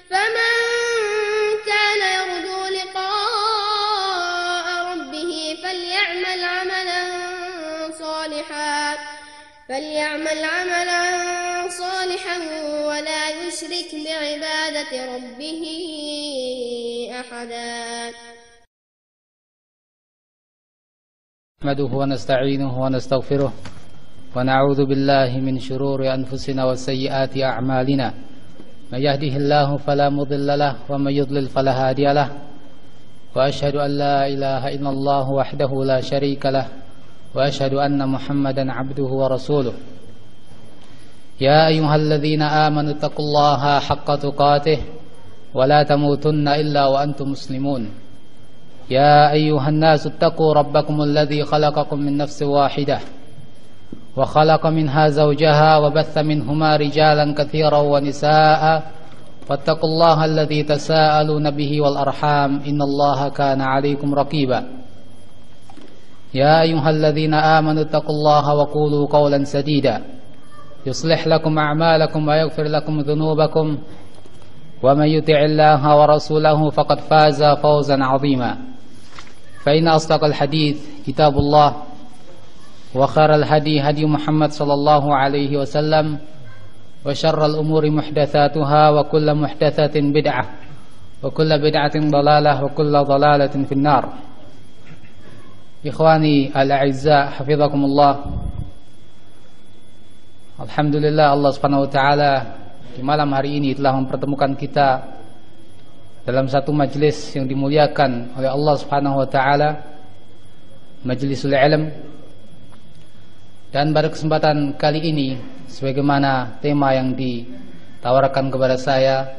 فمن كان يرجو لقاء ربه فليعمل عملا صالحا ولا يشرك بعبادة ربه أحدا. نحمده ونستعينه ونستغفره ونعوذ بالله من شرور أنفسنا وسيئات أعمالنا. من يهده الله فلا مضل له ومن يضلل فلا هادي له. وأشهد أن لا إله إلا الله وحده لا شريك له وأشهد أن محمدا عبده ورسوله. يا أيها الذين آمنوا اتقوا الله حق تقاته ولا تموتن إلا وأنتم مسلمون. يا أيها الناس اتقوا ربكم الذي خلقكم من نفس واحدة وخلق منها زوجها وبث منهما رجالا كثيرا ونساء فاتقوا الله الذي تساءلون به والأرحام إن الله كان عليكم رقيبا. يا أيها الذين آمنوا اتقوا الله وقولوا قولا سديدا يصلح لكم أعمالكم ويغفر لكم ذنوبكم ومن يطع الله ورسوله فقد فاز فوزا عظيما. فإن أصدق الحديث كتاب الله وخير الهدي هدي محمد صلى الله عليه وسلم وشر الأمور محدثاتها وكل محدثة بدعة وكل بدعة ضلالة وكل ضلالة في النار. Ikhwani al-a'izza hafizakumullah. Alhamdulillah, Allah Subhanahu wa taala di malam hari ini telah mempertemukan kita dalam satu majelis yang dimuliakan oleh Allah Subhanahu wa taala, Majlisul Ilm. Dan pada kesempatan kali ini, sebagaimana tema yang ditawarkan kepada saya,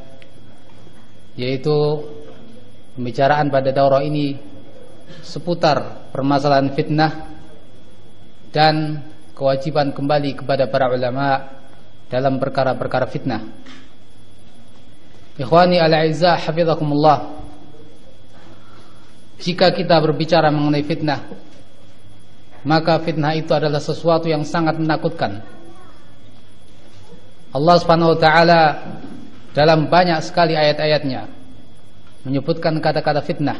yaitu pembicaraan pada daurah ini seputar permasalahan fitnah dan kewajiban kembali kepada para ulama dalam perkara-perkara fitnah. Ikhwani al-a'izza hafizakumullah. Jika kita berbicara mengenai fitnah, maka fitnah itu adalah sesuatu yang sangat menakutkan. Allah Subhanahu wa taala dalam banyak sekali ayat-ayatnya menyebutkan kata-kata fitnah.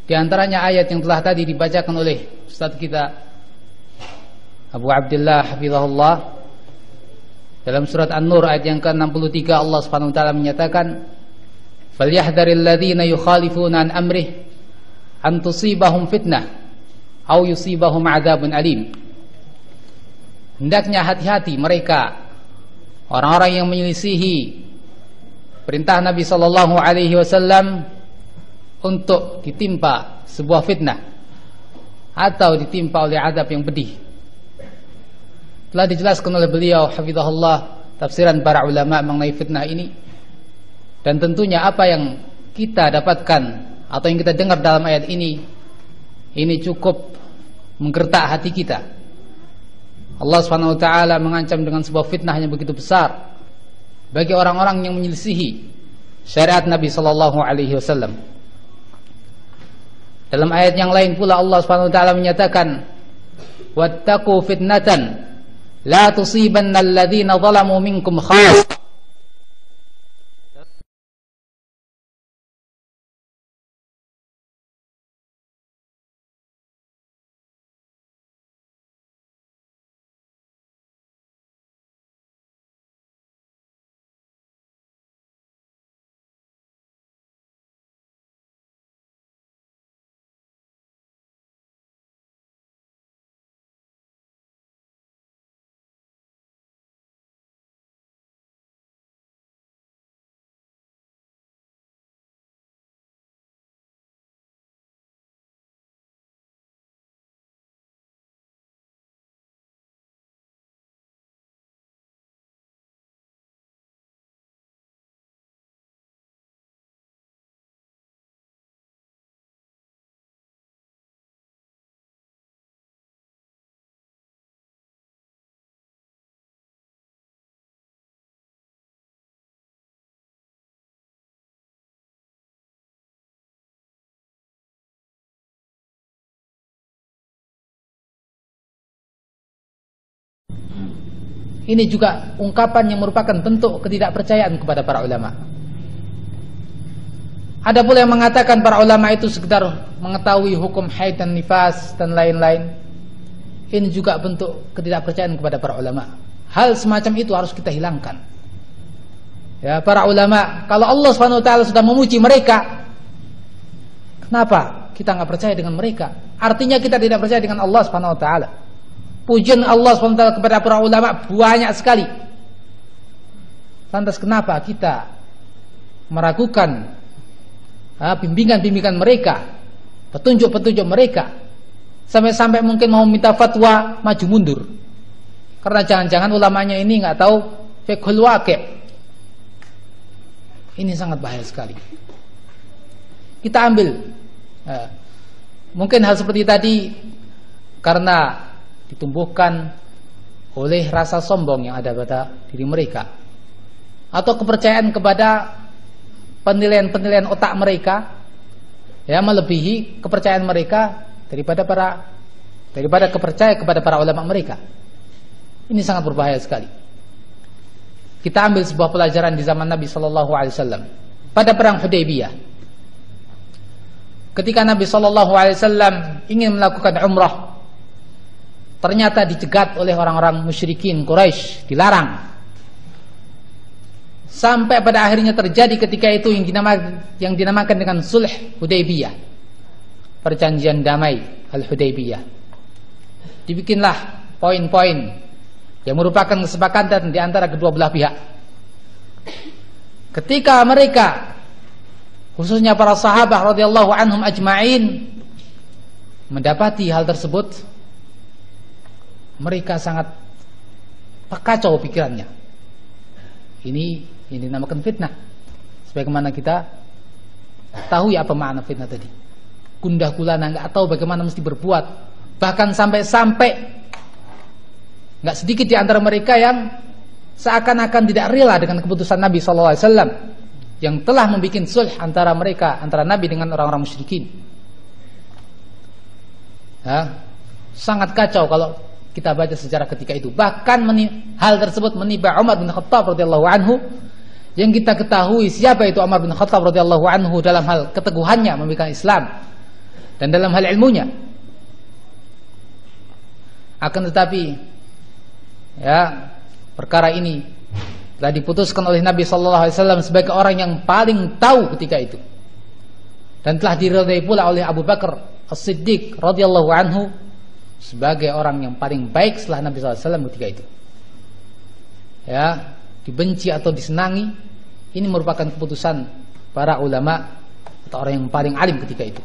Di antaranya ayat yang telah tadi dibacakan oleh Ustaz kita Abu Abdullah hafizahullah dalam surat An-Nur ayat yang ke-63, Allah Subhanahu wa taala menyatakan, "Falyahdharil ladzina yukhalifuna an amrih an tusibahum fitnah aw yusibahum adzabun alim." Hendaknya hati-hati mereka orang-orang yang menyelisihi perintah Nabi sallallahu alaihi wasallam untuk ditimpa sebuah fitnah atau ditimpa oleh azab yang pedih. Telah dijelaskan oleh beliau hafizahullah tafsiran para ulama mengenai fitnah ini, dan tentunya apa yang kita dapatkan atau yang kita dengar dalam ayat ini cukup menggertak hati kita. Allah Subhanahu wa taala mengancam dengan sebuah fitnah yang begitu besar bagi orang-orang yang menyelisihi syariat Nabi sallallahu alaihi wasallam. Dalam ayat yang lain pula Allah Subhanahu wa taala menyatakan, "Wattaqu fitnatan la tusibanna alladhina zalamu minkum khas." Ini juga ungkapan yang merupakan bentuk ketidakpercayaan kepada para ulama. Ada pula yang mengatakan para ulama itu sekedar mengetahui hukum haid dan nifas dan lain-lain. Ini juga bentuk ketidakpercayaan kepada para ulama. Hal semacam itu harus kita hilangkan. Ya, para ulama, kalau Allah Subhanahu wa taala sudah memuji mereka, kenapa kita nggak percaya dengan mereka? Artinya kita tidak percaya dengan Allah Subhanahu wa taala. Pujian Allah Subhanahu wa taala kepada para ulama banyak sekali. Lantas kenapa kita meragukan bimbingan-bimbingan mereka, petunjuk-petunjuk mereka, sampai-sampai mungkin mau minta fatwa maju mundur? Karena jangan-jangan ulamanya ini nggak tahu fiqhul waqi'. Ini sangat bahaya sekali. Kita ambil mungkin hal seperti tadi karena ditumbuhkan oleh rasa sombong yang ada pada diri mereka, atau kepercayaan kepada penilaian-penilaian otak mereka, ya, melebihi kepercayaan mereka daripada kepercayaan kepada para ulama mereka. Ini sangat berbahaya sekali. Kita ambil sebuah pelajaran di zaman Nabi Sallallahu Alaihi Wasallam pada perang Hudaybiyah. Ketika Nabi Sallallahu Alaihi Wasallam ingin melakukan umrah, ternyata dicegat oleh orang-orang musyrikin Quraisy, dilarang. Sampai pada akhirnya terjadi ketika itu yang dinamakan dengan Sulh Hudaybiyah, perjanjian damai Al-Hudaybiyah. Dibikinlah poin-poin yang merupakan kesepakatan di antara kedua belah pihak. Ketika mereka, khususnya para sahabat radhiyallahu anhum ajma'in, mendapati hal tersebut, mereka sangat kacau pikirannya. Ini dinamakan fitnah. Sebagaimana kita tahu ya apa makna fitnah tadi. Gundah gulana, nggak tahu bagaimana mesti berbuat. Bahkan sampai nggak sedikit di antara mereka yang seakan-akan tidak rela dengan keputusan Nabi Sallallahu Alaihi Wasallam yang telah membuat sulh antara mereka, antara Nabi dengan orang-orang musyrikin. Ya, sangat kacau kalau kita baca sejarah ketika itu. Bahkan hal tersebut menimpa Umar bin Khattab radhiyallahu anhu, yang kita ketahui siapa itu Umar bin Khattab radhiyallahu anhu dalam hal keteguhannya membela Islam dan dalam hal ilmunya. Akan tetapi, ya, perkara ini telah diputuskan oleh Nabi Sallallahu Alaihi Wasallam sebagai orang yang paling tahu ketika itu, dan telah diridhai pula oleh Abu Bakar As-Siddiq radhiyallahu anhu sebagai orang yang paling baik setelah Nabi Sallallahu Alaihi Wasallam ketika itu. Ya, dibenci atau disenangi, ini merupakan keputusan para ulama atau orang yang paling alim ketika itu.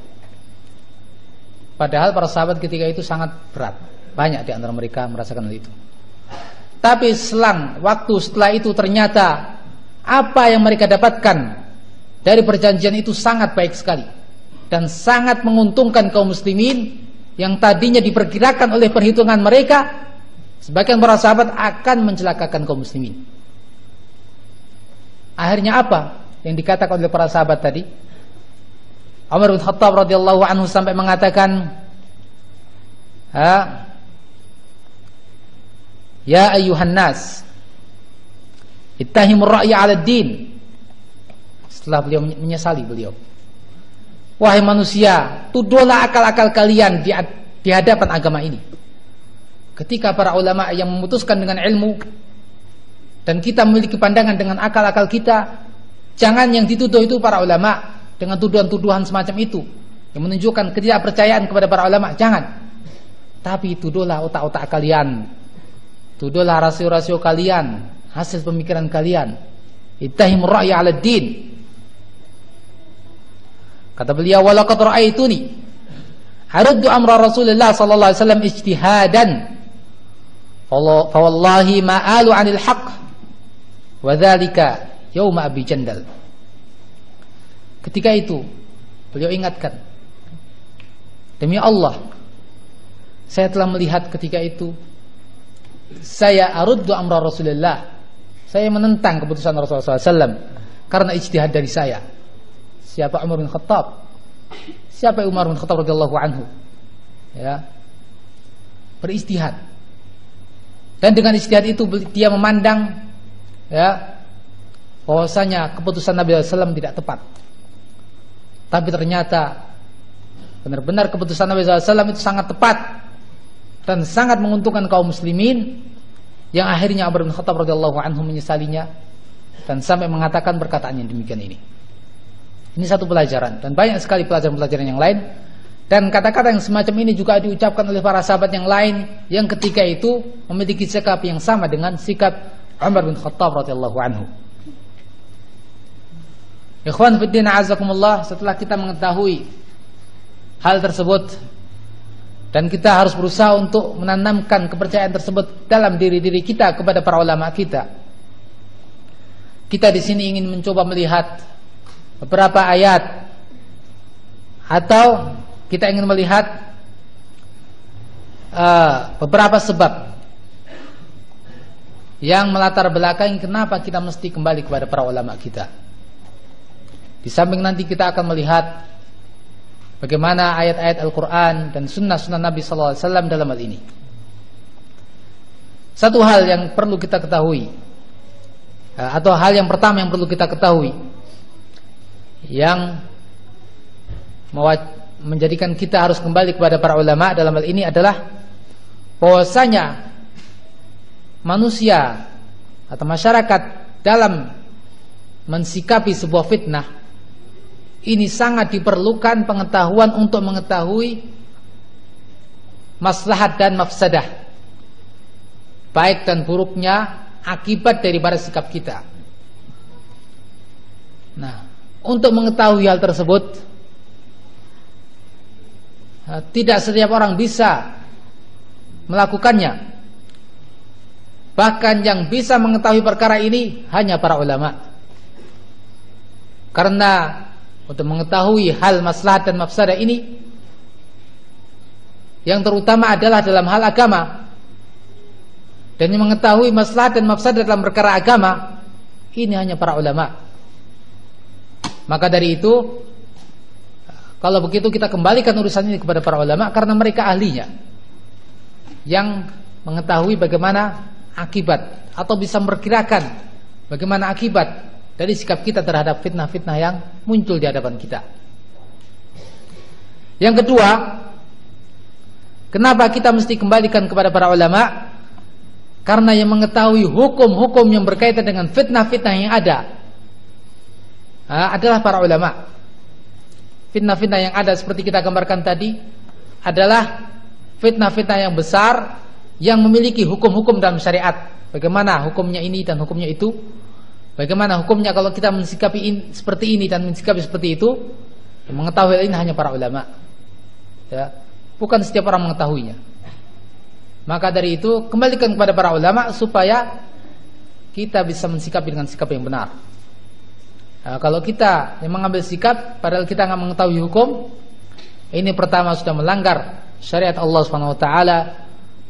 Padahal para sahabat ketika itu sangat berat, banyak di antara mereka merasakan hal itu. Tapi selang waktu setelah itu ternyata apa yang mereka dapatkan dari perjanjian itu sangat baik sekali dan sangat menguntungkan kaum muslimin yang tadinya diperkirakan oleh perhitungan mereka sebagian para sahabat akan mencelakakan kaum muslimin. Akhirnya apa yang dikatakan oleh para sahabat tadi? Umar bin Khattab radhiyallahu anhu sampai mengatakan, ya ayyuhan nas, ittahimur ra'ya 'ala ad-din. Setelah beliau menyesali beliau, wahai manusia, tuduhlah akal-akal kalian di hadapan agama ini. Ketika para ulama yang memutuskan dengan ilmu dan kita memiliki pandangan dengan akal-akal kita, jangan yang dituduh itu para ulama dengan tuduhan-tuduhan semacam itu yang menunjukkan ketidakpercayaan kepada para ulama, jangan. Tapi tuduhlah otak-otak kalian, tuduhlah rasio-rasio kalian, hasil pemikiran kalian. Ittahimur ra'ya 'ala ad-din. Kata beliau, walaqad ra'aituni haruddu amra Rasulullah sallallahu alaihi wasallam ijtihadan fa wallahi ma'alu 'anil haqq wa dzalika yauma Abi Jandal. Ketika itu beliau ingatkan, demi Allah, saya telah melihat ketika itu saya aruddu amra Rasulullah, saya menentang keputusan Rasulullah SAW karena ijtihad dari saya. Siapa Umar bin Khattab? Siapa Umar bin Khattab radhiyallahu anhu? Ya, beristihad. Dan dengan ijtihad itu dia memandang ya bahwasanya keputusan Nabi SAW tidak tepat. Tapi ternyata benar-benar keputusan Nabi SAW itu sangat tepat dan sangat menguntungkan kaum muslimin, yang akhirnya Umar bin Khattab radhiyallahu anhu menyesalinya dan sampai mengatakan perkataan yang demikian ini. Ini satu pelajaran, dan banyak sekali pelajaran-pelajaran yang lain. Dan kata-kata yang semacam ini juga diucapkan oleh para sahabat yang lain yang ketika itu memiliki sikap yang sama dengan sikap Umar bin Khattab radhiyallahu anhu. Ikhwan fiddin a'azakumullah, setelah kita mengetahui hal tersebut dan kita harus berusaha untuk menanamkan kepercayaan tersebut dalam diri-diri kita kepada para ulama kita. Kita di sini ingin mencoba melihat beberapa ayat, atau kita ingin melihat beberapa sebab yang melatar belakangi kenapa kita mesti kembali kepada para ulama kita. Di samping nanti kita akan melihat bagaimana ayat-ayat Al-Quran dan sunnah-sunnah Nabi SAW dalam hal ini. Satu hal yang perlu kita ketahui, atau hal yang pertama yang perlu kita ketahui, yang menjadikan kita harus kembali kepada para ulama dalam hal ini adalah bahwasanya manusia atau masyarakat dalam mensikapi sebuah fitnah ini sangat diperlukan pengetahuan untuk mengetahui maslahat dan mafsadah, baik dan buruknya akibat daripada sikap kita. Nah, untuk mengetahui hal tersebut, tidak setiap orang bisa melakukannya. Bahkan yang bisa mengetahui perkara ini hanya para ulama. Karena untuk mengetahui hal maslahat dan mafsadah ini, yang terutama adalah dalam hal agama. Dan yang mengetahui maslahat dan mafsadah dalam perkara agama ini hanya para ulama. Maka dari itu, kalau begitu kita kembalikan urusan ini kepada para ulama, karena mereka ahlinya, yang mengetahui bagaimana akibat atau bisa memperkirakan bagaimana akibat dari sikap kita terhadap fitnah-fitnah yang muncul di hadapan kita. Yang kedua, kenapa kita mesti kembalikan kepada para ulama? Karena yang mengetahui hukum-hukum yang berkaitan dengan fitnah-fitnah yang ada adalah para ulama. Fitnah-fitnah yang ada seperti kita gambarkan tadi adalah fitnah-fitnah yang besar yang memiliki hukum-hukum dalam syariat. Bagaimana hukumnya ini dan hukumnya itu? Bagaimana hukumnya kalau kita mensikapi seperti ini dan mensikapi seperti itu? Yang mengetahui ini hanya para ulama. Ya, bukan setiap orang mengetahuinya. Maka dari itu kembalikan kepada para ulama supaya kita bisa mensikapi dengan sikap yang benar. Nah, kalau kita yang mengambil sikap padahal kita nggak mengetahui hukum, ini pertama sudah melanggar syariat Allah SWT,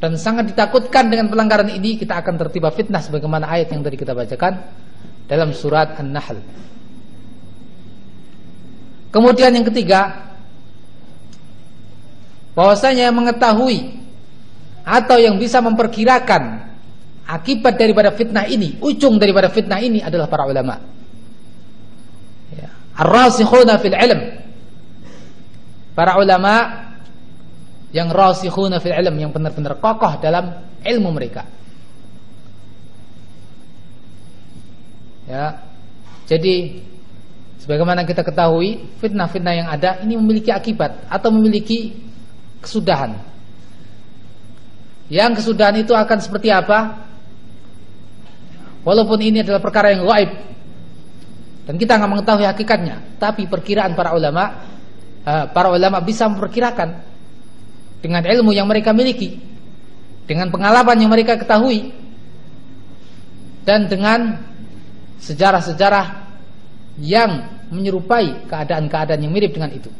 dan sangat ditakutkan dengan pelanggaran ini kita akan tertimpa fitnah sebagaimana ayat yang tadi kita bacakan dalam surat An-Nahl. Kemudian yang ketiga, bahwasanya yang mengetahui atau yang bisa memperkirakan akibat daripada fitnah ini, ujung daripada fitnah ini adalah para ulama. Ar-rasikhuna fil ilm. Para ulama yang rasikhuna fil ilm, yang benar-benar kokoh dalam ilmu mereka. Ya. Jadi sebagaimana kita ketahui, fitnah-fitnah yang ada ini memiliki akibat atau memiliki kesudahan. Yang kesudahan itu akan seperti apa? Walaupun ini adalah perkara yang gaib dan kita nggak mengetahui hakikatnya, tapi perkiraan para ulama bisa memperkirakan dengan ilmu yang mereka miliki, dengan pengalaman yang mereka ketahui, dan dengan sejarah-sejarah yang menyerupai keadaan-keadaan yang mirip dengan itu.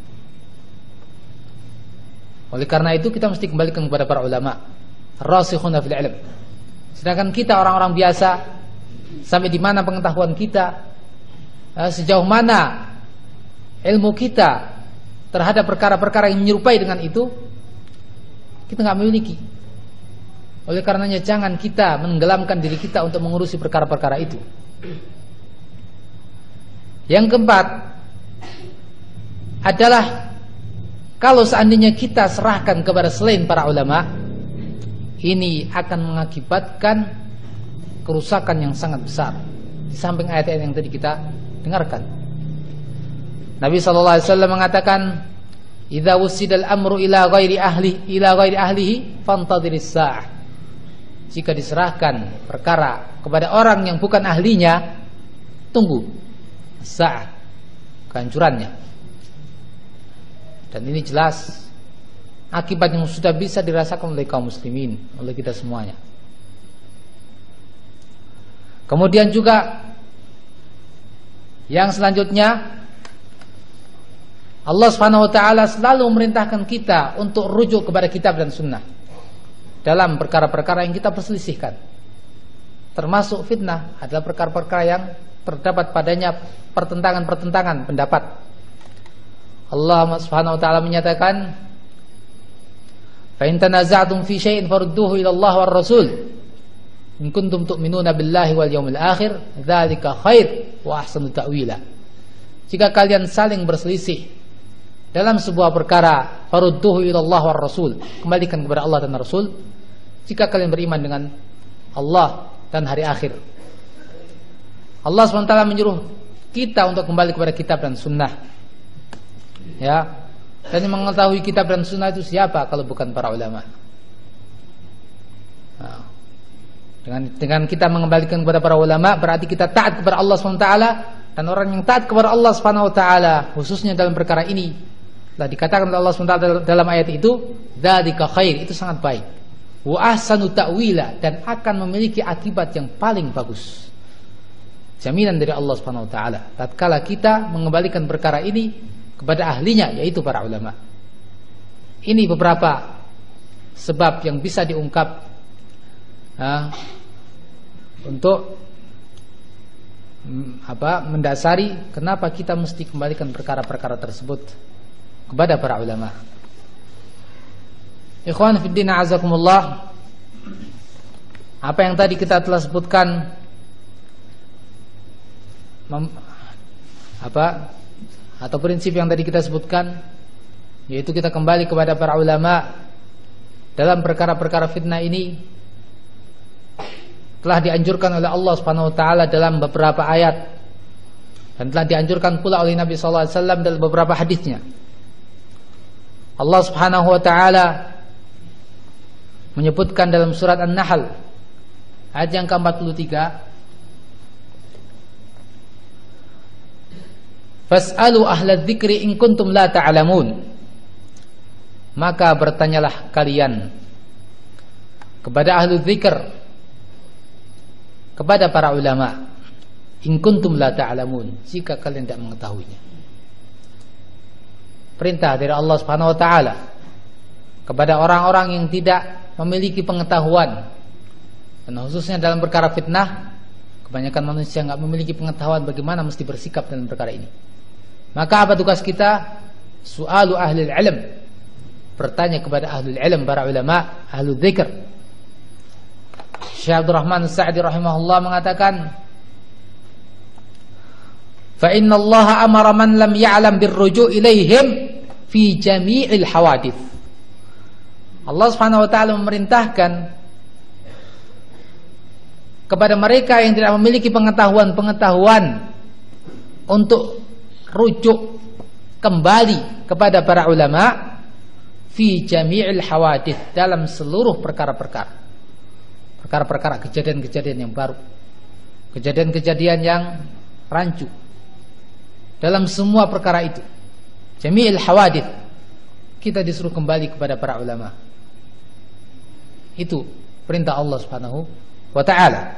Oleh karena itu kita mesti kembalikan kepada para ulama, rasikhuna fil ilm. Sedangkan kita orang-orang biasa, sampai di mana pengetahuan kita, sejauh mana ilmu kita terhadap perkara-perkara yang menyerupai dengan itu, kita nggak memiliki. Oleh karenanya jangan kita menenggelamkan diri kita untuk mengurusi perkara-perkara itu. Yang keempat adalah kalau seandainya kita serahkan kepada selain para ulama, ini akan mengakibatkan kerusakan yang sangat besar. Di samping ayat-ayat yang tadi kita dengarkan, Nabi SAW mengatakan, "Idza wusidal amru ila ghairi ahlihi fantadhiris sa'ah." Jika diserahkan perkara kepada orang yang bukan ahlinya, tunggu sa'ah, kehancurannya. Dan ini jelas akibat yang sudah bisa dirasakan oleh kaum muslimin, oleh kita semuanya. Kemudian juga yang selanjutnya, Allah Subhanahu wa taala selalu memerintahkan kita untuk rujuk kepada kitab dan sunnah dalam perkara-perkara yang kita perselisihkan. Termasuk fitnah adalah perkara-perkara yang terdapat padanya pertentangan-pertentangan pendapat. Allah Subhanahu wa taala menyatakan, "Fa in tanaza'tum fi syai'in farudduhu ila Allah war Rasul in kuntum tu'minuna billahi wal yawmil akhir, dzalika khair wa ahsanu ta'wila." Jika kalian saling berselisih dalam sebuah perkara, farudduhu ila Allah war Rasul, kembalikan kepada Allah dan Rasul. Jika kalian beriman dengan Allah dan hari akhir. Allah SWT menyuruh kita untuk kembali kepada kitab dan sunnah. Ya, dan yang mengetahui kitab dan sunnah itu siapa kalau bukan para ulama? Nah, dengan kita mengembalikan kepada para ulama, berarti kita taat kepada Allah SWT. Dan orang yang taat kepada Allah SWT, khususnya dalam perkara ini, telah dikatakan oleh Allah SWT dalam ayat itu, dzalika khair, itu sangat baik, wa ahsanu ta'wila, dan akan memiliki akibat yang paling bagus. Jaminan dari Allah Subhanahu wa taala tatkala kita mengembalikan perkara ini kepada ahlinya, yaitu para ulama. Ini beberapa sebab yang bisa diungkap untuk mendasari kenapa kita mesti kembalikan perkara-perkara tersebut kepada para ulama. Ikhwan fiddin a'azakumullah, apa yang tadi kita telah sebutkan, atau prinsip yang tadi kita sebutkan, yaitu kita kembali kepada para ulama dalam perkara-perkara fitnah ini, telah dianjurkan oleh Allah Subhanahu wa taala dalam beberapa ayat, dan telah dianjurkan pula oleh Nabi sallallahu alaihi wasallam dalam beberapa hadisnya. Allah Subhanahu wa taala menyebutkan dalam surat An-Nahl ayat yang ke-43, "Fas'alu ahla dzikri in kuntum la ta'lamun." Maka bertanyalah kalian kepada ahlu dzikr, kepada para ulama, in kuntum la ta'lamun, jika kalian tidak mengetahuinya. Perintah dari Allah Subhanahu wa taala kepada orang-orang yang tidak memiliki pengetahuan, dan khususnya dalam perkara fitnah, kebanyakan manusia enggak memiliki pengetahuan bagaimana mesti bersikap dalam perkara ini. Maka apa tugas kita? Su'alu ahlil ilm, bertanya kepada ahlul ilm, para ulama, ahlul dzikr. Syekh Abdul Rahman As-Sa'di rahimahullah mengatakan, "Fa inna Allah amara man lam ya'lam birruju' ilaihim fi jami'il hawadits." Allah Subhanahu wa taala memerintahkan kepada mereka yang tidak memiliki pengetahuan untuk rujuk kembali kepada para ulama fi jami'il hawadits, dalam seluruh perkara-perkara kejadian-kejadian yang baru, kejadian-kejadian yang rancu, dalam semua perkara itu, jami'il hawadits, kita disuruh kembali kepada para ulama. Itu perintah Allah Subhanahu wa taala.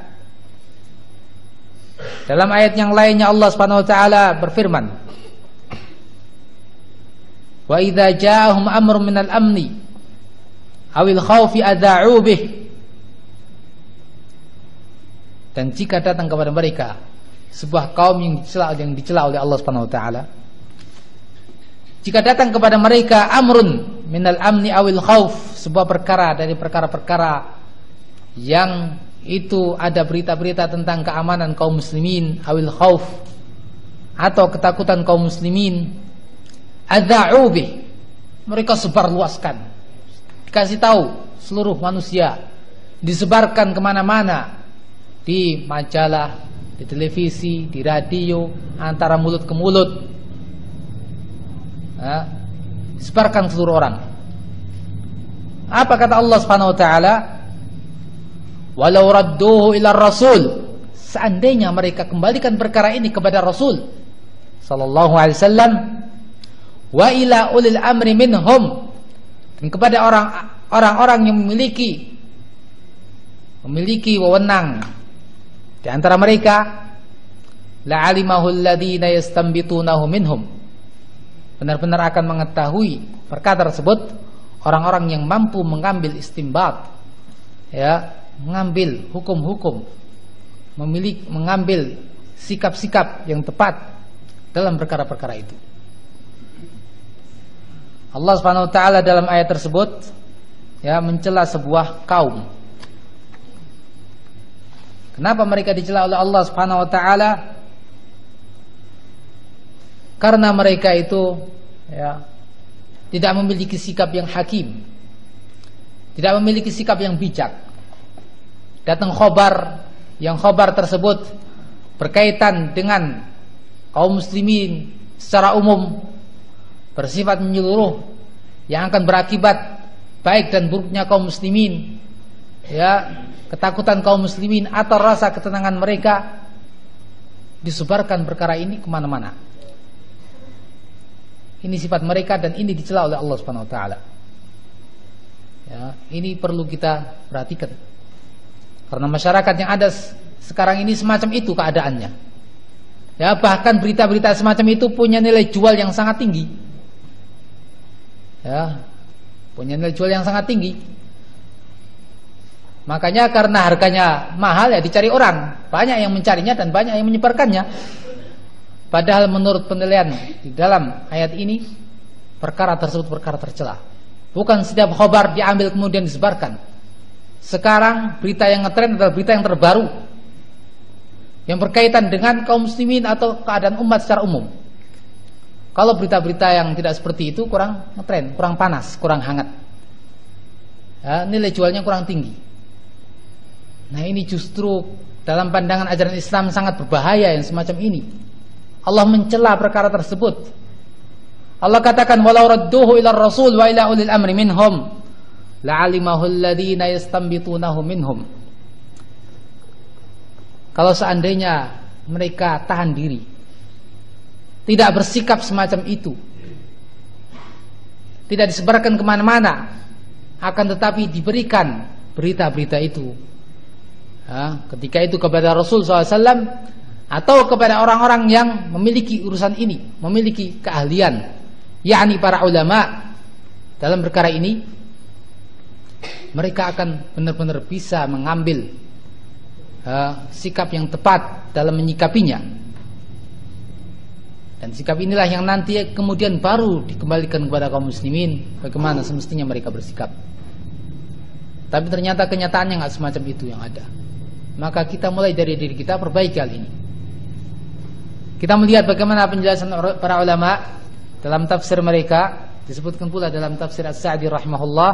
Dalam ayat yang lainnya Allah Subhanahu wa taala berfirman, "Wa idza ja'ahum amrun minal amni awil khaufi adza'u bih." Dan jika datang kepada mereka sebuah kaum yang dicela oleh Allah Subhanahu wa taala, jika datang kepada mereka amrun minal amni awil khauf, sebuah perkara dari perkara-perkara yang itu ada berita-berita tentang keamanan kaum muslimin, awil khauf, atau ketakutan kaum muslimin, adza'u bih, mereka sebarluaskan, dikasih tahu seluruh manusia, disebarkan kemana-mana, di majalah, di televisi, di radio, antara mulut ke mulut, disebarkan ke seluruh orang. Apa kata Allah Subhanahu wa taala? Walau radduhu ila rasul, seandainya mereka kembalikan perkara ini kepada Rasul sallallahu alaihi wasallam, wa ila ulil amri minhum, dan kepada orang-orang yang memiliki wewenang di antara mereka, la alimahu alladhina yastanbitunahu minhum, benar-benar akan mengetahui perkara tersebut orang-orang yang mampu mengambil istinbat, mengambil hukum-hukum, mengambil sikap-sikap yang tepat dalam perkara-perkara itu. Allah Subhanahu wa taala dalam ayat tersebut mencela sebuah kaum. Kenapa mereka dicela oleh Allah Subhanahu wa taala? Karena mereka itu tidak memiliki sikap yang hakim, tidak memiliki sikap yang bijak. Datang khobar, yang khobar tersebut berkaitan dengan kaum muslimin secara umum, bersifat menyeluruh, yang akan berakibat baik dan buruknya kaum muslimin, ketakutan kaum muslimin atau rasa ketenangan mereka, disebarkan perkara ini kemana-mana. Ini sifat mereka dan ini dicela oleh Allah Subhanahu wa taala. Ini perlu kita perhatikan. Karena masyarakat yang ada sekarang ini semacam itu keadaannya. Bahkan berita-berita semacam itu punya nilai jual yang sangat tinggi. Punya nilai jual yang sangat tinggi. Makanya karena harganya mahal dicari orang. Banyak yang mencarinya dan banyak yang menyebarkannya. Padahal menurut penilaian di dalam ayat ini, perkara tersebut perkara tercela. Bukan setiap khabar diambil kemudian disebarkan. Sekarang berita yang ngetren adalah berita yang terbaru, yang berkaitan dengan kaum muslimin atau keadaan umat secara umum. Kalau berita-berita yang tidak seperti itu kurang ngetren, kurang panas, kurang hangat, nilai jualnya kurang tinggi. Nah, ini justru dalam pandangan ajaran Islam sangat berbahaya yang semacam ini. Allah mencela perkara tersebut. Allah katakan walau radduhu ila rasul wa ila ulil amri minhum la'alimahu alladhina yastanbitunahu minhum. Kalau seandainya mereka tahan diri, tidak bersikap semacam itu, tidak disebarkan kemana-mana, akan tetapi diberikan berita-berita itu ketika itu kepada Rasul SAW atau kepada orang-orang yang memiliki urusan ini, memiliki keahlian, yakni para ulama dalam perkara ini, mereka akan benar-benar bisa mengambil sikap yang tepat dalam menyikapinya. Dan sikap inilah yang nanti kemudian baru dikembalikan kepada kaum muslimin, bagaimana semestinya mereka bersikap. Tapi ternyata kenyataannya nggak semacam itu yang ada. Maka kita mulai dari diri kita, perbaiki hal ini. Kita melihat bagaimana penjelasan para ulama dalam tafsir mereka, disebutkan pula dalam tafsir As-Sa'di rahimahullah.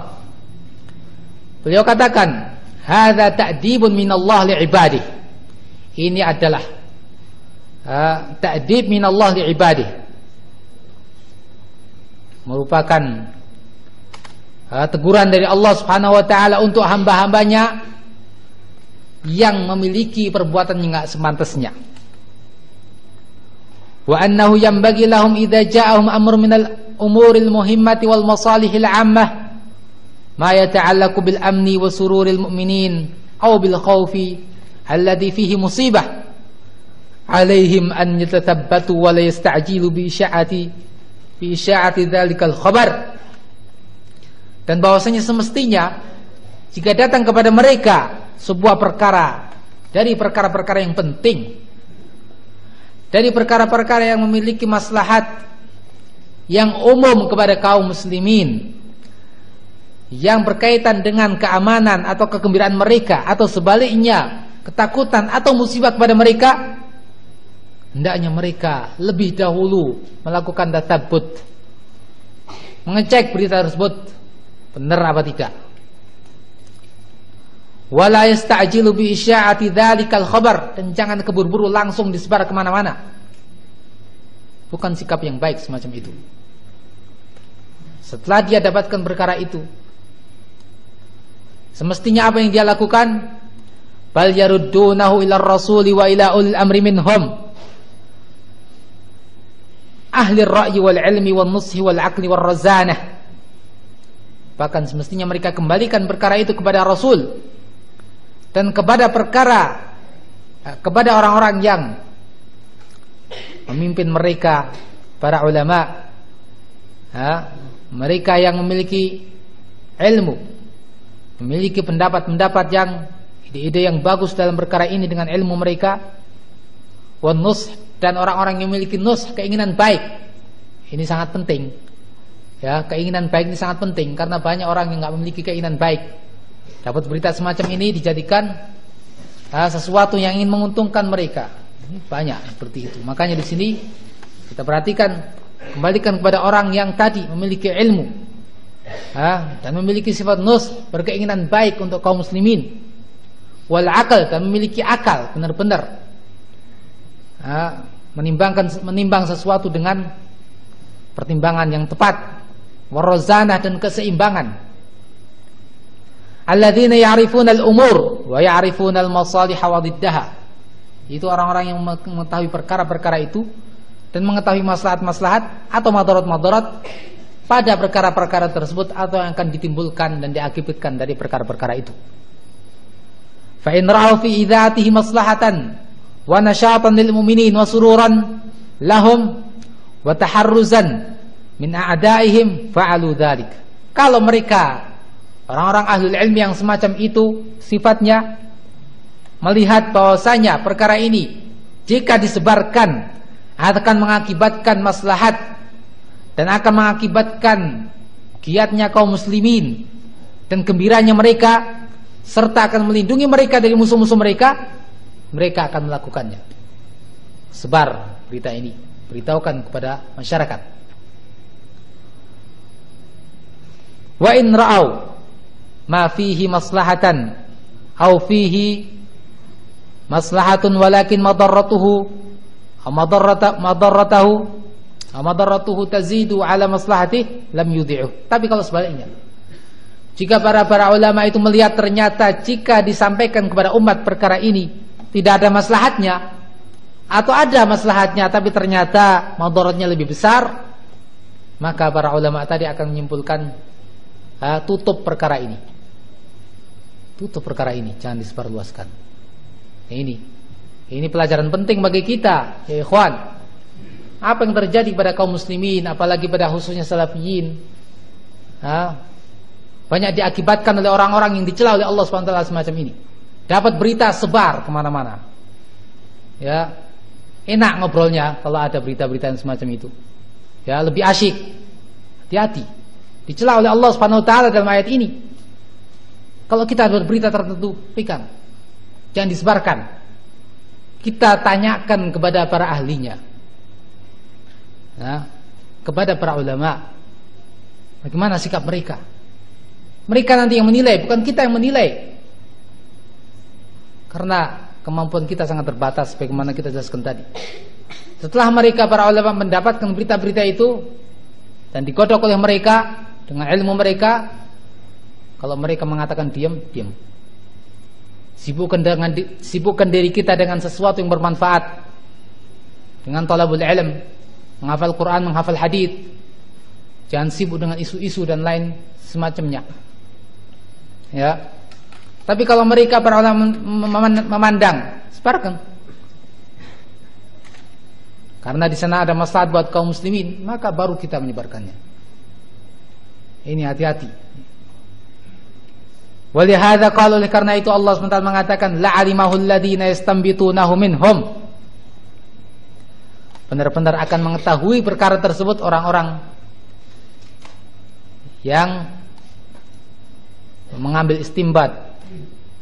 Beliau katakan, hadza ta'dibun minallah li'ibadih. Ini adalah ta'dib minallah li'ibadih, merupakan teguran dari Allah Subhanahu wa taala untuk hamba-hambanya yang memiliki perbuatan yang enggak semantasnya. Wa annahu yanbaghi lahum idza ja'ahum amrun minal umuril muhimmati wal masalihil 'ammah ma yata'allaqu bil amni wa sururil mu'minin aw bil khawfi alladhi fihi musibah alaihim an yatathabbatu wa la yasta'jilu bi isya'ati dzalikal khabar. Dan bahwasanya semestinya jika datang kepada mereka sebuah perkara dari perkara-perkara yang penting, dari perkara-perkara yang memiliki maslahat yang umum kepada kaum muslimin, yang berkaitan dengan keamanan atau kegembiraan mereka, atau sebaliknya ketakutan atau musibah kepada mereka, hendaknya mereka lebih dahulu melakukan tatabbut, mengecek berita tersebut benar apa tidak. Wala yasta'jilu bi isya'ati dzalikal khabar, dan jangan keburu-buru langsung disebar kemana-mana. Bukan sikap yang baik semacam itu. Setelah dia dapatkan perkara itu, semestinya apa yang dia lakukan? Bal yaruddunahu ila rasuli wa ila ulil amri minhum, ahli ar-ra'yi wal ilmi wan nushi wal aqli war razanah. Bahkan semestinya mereka kembalikan perkara itu kepada Rasul dan kepada orang-orang yang memimpin mereka, para ulama, mereka yang memiliki ilmu, memiliki pendapat-pendapat yang ide-ide yang bagus dalam perkara ini dengan ilmu mereka, wan nush, dan orang-orang yang memiliki nush, keinginan baik. Ini sangat penting. Ya, keinginan baik ini sangat penting karena banyak orang yang enggak memiliki keinginan baik. Dapat berita semacam ini dijadikan sesuatu yang ingin menguntungkan mereka. Ini banyak seperti itu. Makanya di sini kita perhatikan, kembalikan kepada orang yang tadi memiliki ilmu dan memiliki sifat nus, berkeinginan baik untuk kaum muslimin, wal akal, dan memiliki akal benar-benar menimbang sesuatu dengan pertimbangan yang tepat, warozanah, dan keseimbangan. Alladzina ya'rifuna al-umur wa ya'rifuna al-masalih wa diddaha. Itu orang-orang yang mengetahui perkara-perkara itu dan mengetahui maslahat-maslahat atau madarat-madarat pada perkara-perkara tersebut atau yang akan ditimbulkan dan diakibatkan dari perkara-perkara itu. Fa in ra'u fi idzatihi maslahatan wa nasyatan lil mu'minin wa sururan lahum wa taharruzan min a'daihim fa'alu dzalik. Kalau mereka orang-orang ahlul ilmi yang semacam itu sifatnya melihat bahwasanya perkara ini jika disebarkan akan mengakibatkan maslahat dan akan mengakibatkan giatnya kaum muslimin dan gembiranya mereka, serta akan melindungi mereka dari musuh-musuh mereka, mereka akan melakukannya. Sebar berita ini, beritahukan kepada masyarakat. Wa in ra'au ma fihi maslahatan aw fihi maslahatun walakin madarratuhu aw madarratuhu tazidu ala maslahatih lam yudhi'uh. Tapi kalau sebaliknya, jika para ulama itu melihat ternyata jika disampaikan kepada umat perkara ini tidak ada maslahatnya, atau ada maslahatnya tapi ternyata madaratnya lebih besar, maka para ulama tadi akan menyimpulkan tutup perkara ini. Tutup perkara ini, jangan disebarluaskan. Ini pelajaran penting bagi kita, ya ikhwan. Apa yang terjadi pada kaum muslimin, apalagi pada khususnya salafiyin, banyak diakibatkan oleh orang-orang yang dicela oleh Allah SWT semacam ini. Dapat berita sebar kemana-mana. Ya, enak ngobrolnya kalau ada berita-berita yang semacam itu. Ya, lebih asyik. Hati-hati. Dicela oleh Allah SWT dalam ayat ini. Kalau kita ada berita tertentu, pegang, jangan disebarkan. Kita tanyakan kepada para ahlinya, kepada para ulama, bagaimana sikap mereka. Mereka nanti yang menilai, bukan kita yang menilai. Karena kemampuan kita sangat terbatas, bagaimana kita jelaskan tadi. Setelah mereka, para ulama, mendapatkan berita-berita itu dan digodok oleh mereka dengan ilmu mereka, kalau mereka mengatakan diam, diam. Sibukkan diri kita dengan sesuatu yang bermanfaat, dengan talabul ilm, menghafal Quran, menghafal hadis. Jangan sibuk dengan isu-isu dan lain semacamnya. Ya. Tapi kalau mereka para ulama memandang, sebarkan. Karena di sana ada maslahat buat kaum muslimin, maka baru kita menyebarkannya. Ini hati-hati. Walihada qala, oleh karena itu Allah SWT mengatakan la'alimahul ladzina yastanbitunahu minhum. Benar-benar akan mengetahui perkara tersebut orang-orang yang mengambil istimbat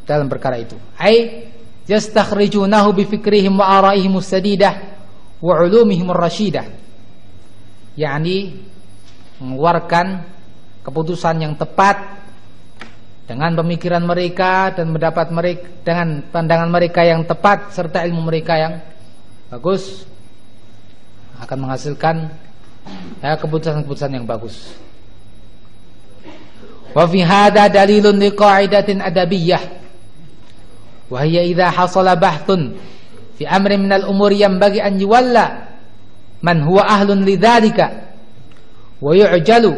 dalam perkara itu. Ai yastakhrijunahu bi fikrihim wa ara'ihim as-sadidah wa 'ulumihim ar-rasyidah. yakni mengeluarkan keputusan yang tepat dengan pemikiran mereka dan mendapat mereka dengan pandangan mereka yang tepat serta ilmu mereka yang bagus akan menghasilkan keputusan-keputusan yang bagus. Wa fi hadha dalilun liqa'idatin adabiyyah wa hiya idza hasala bahthun fi amrin min al-umuri yanbaghi an yuwalla man huwa ahlun lidzalika wa yu'jalu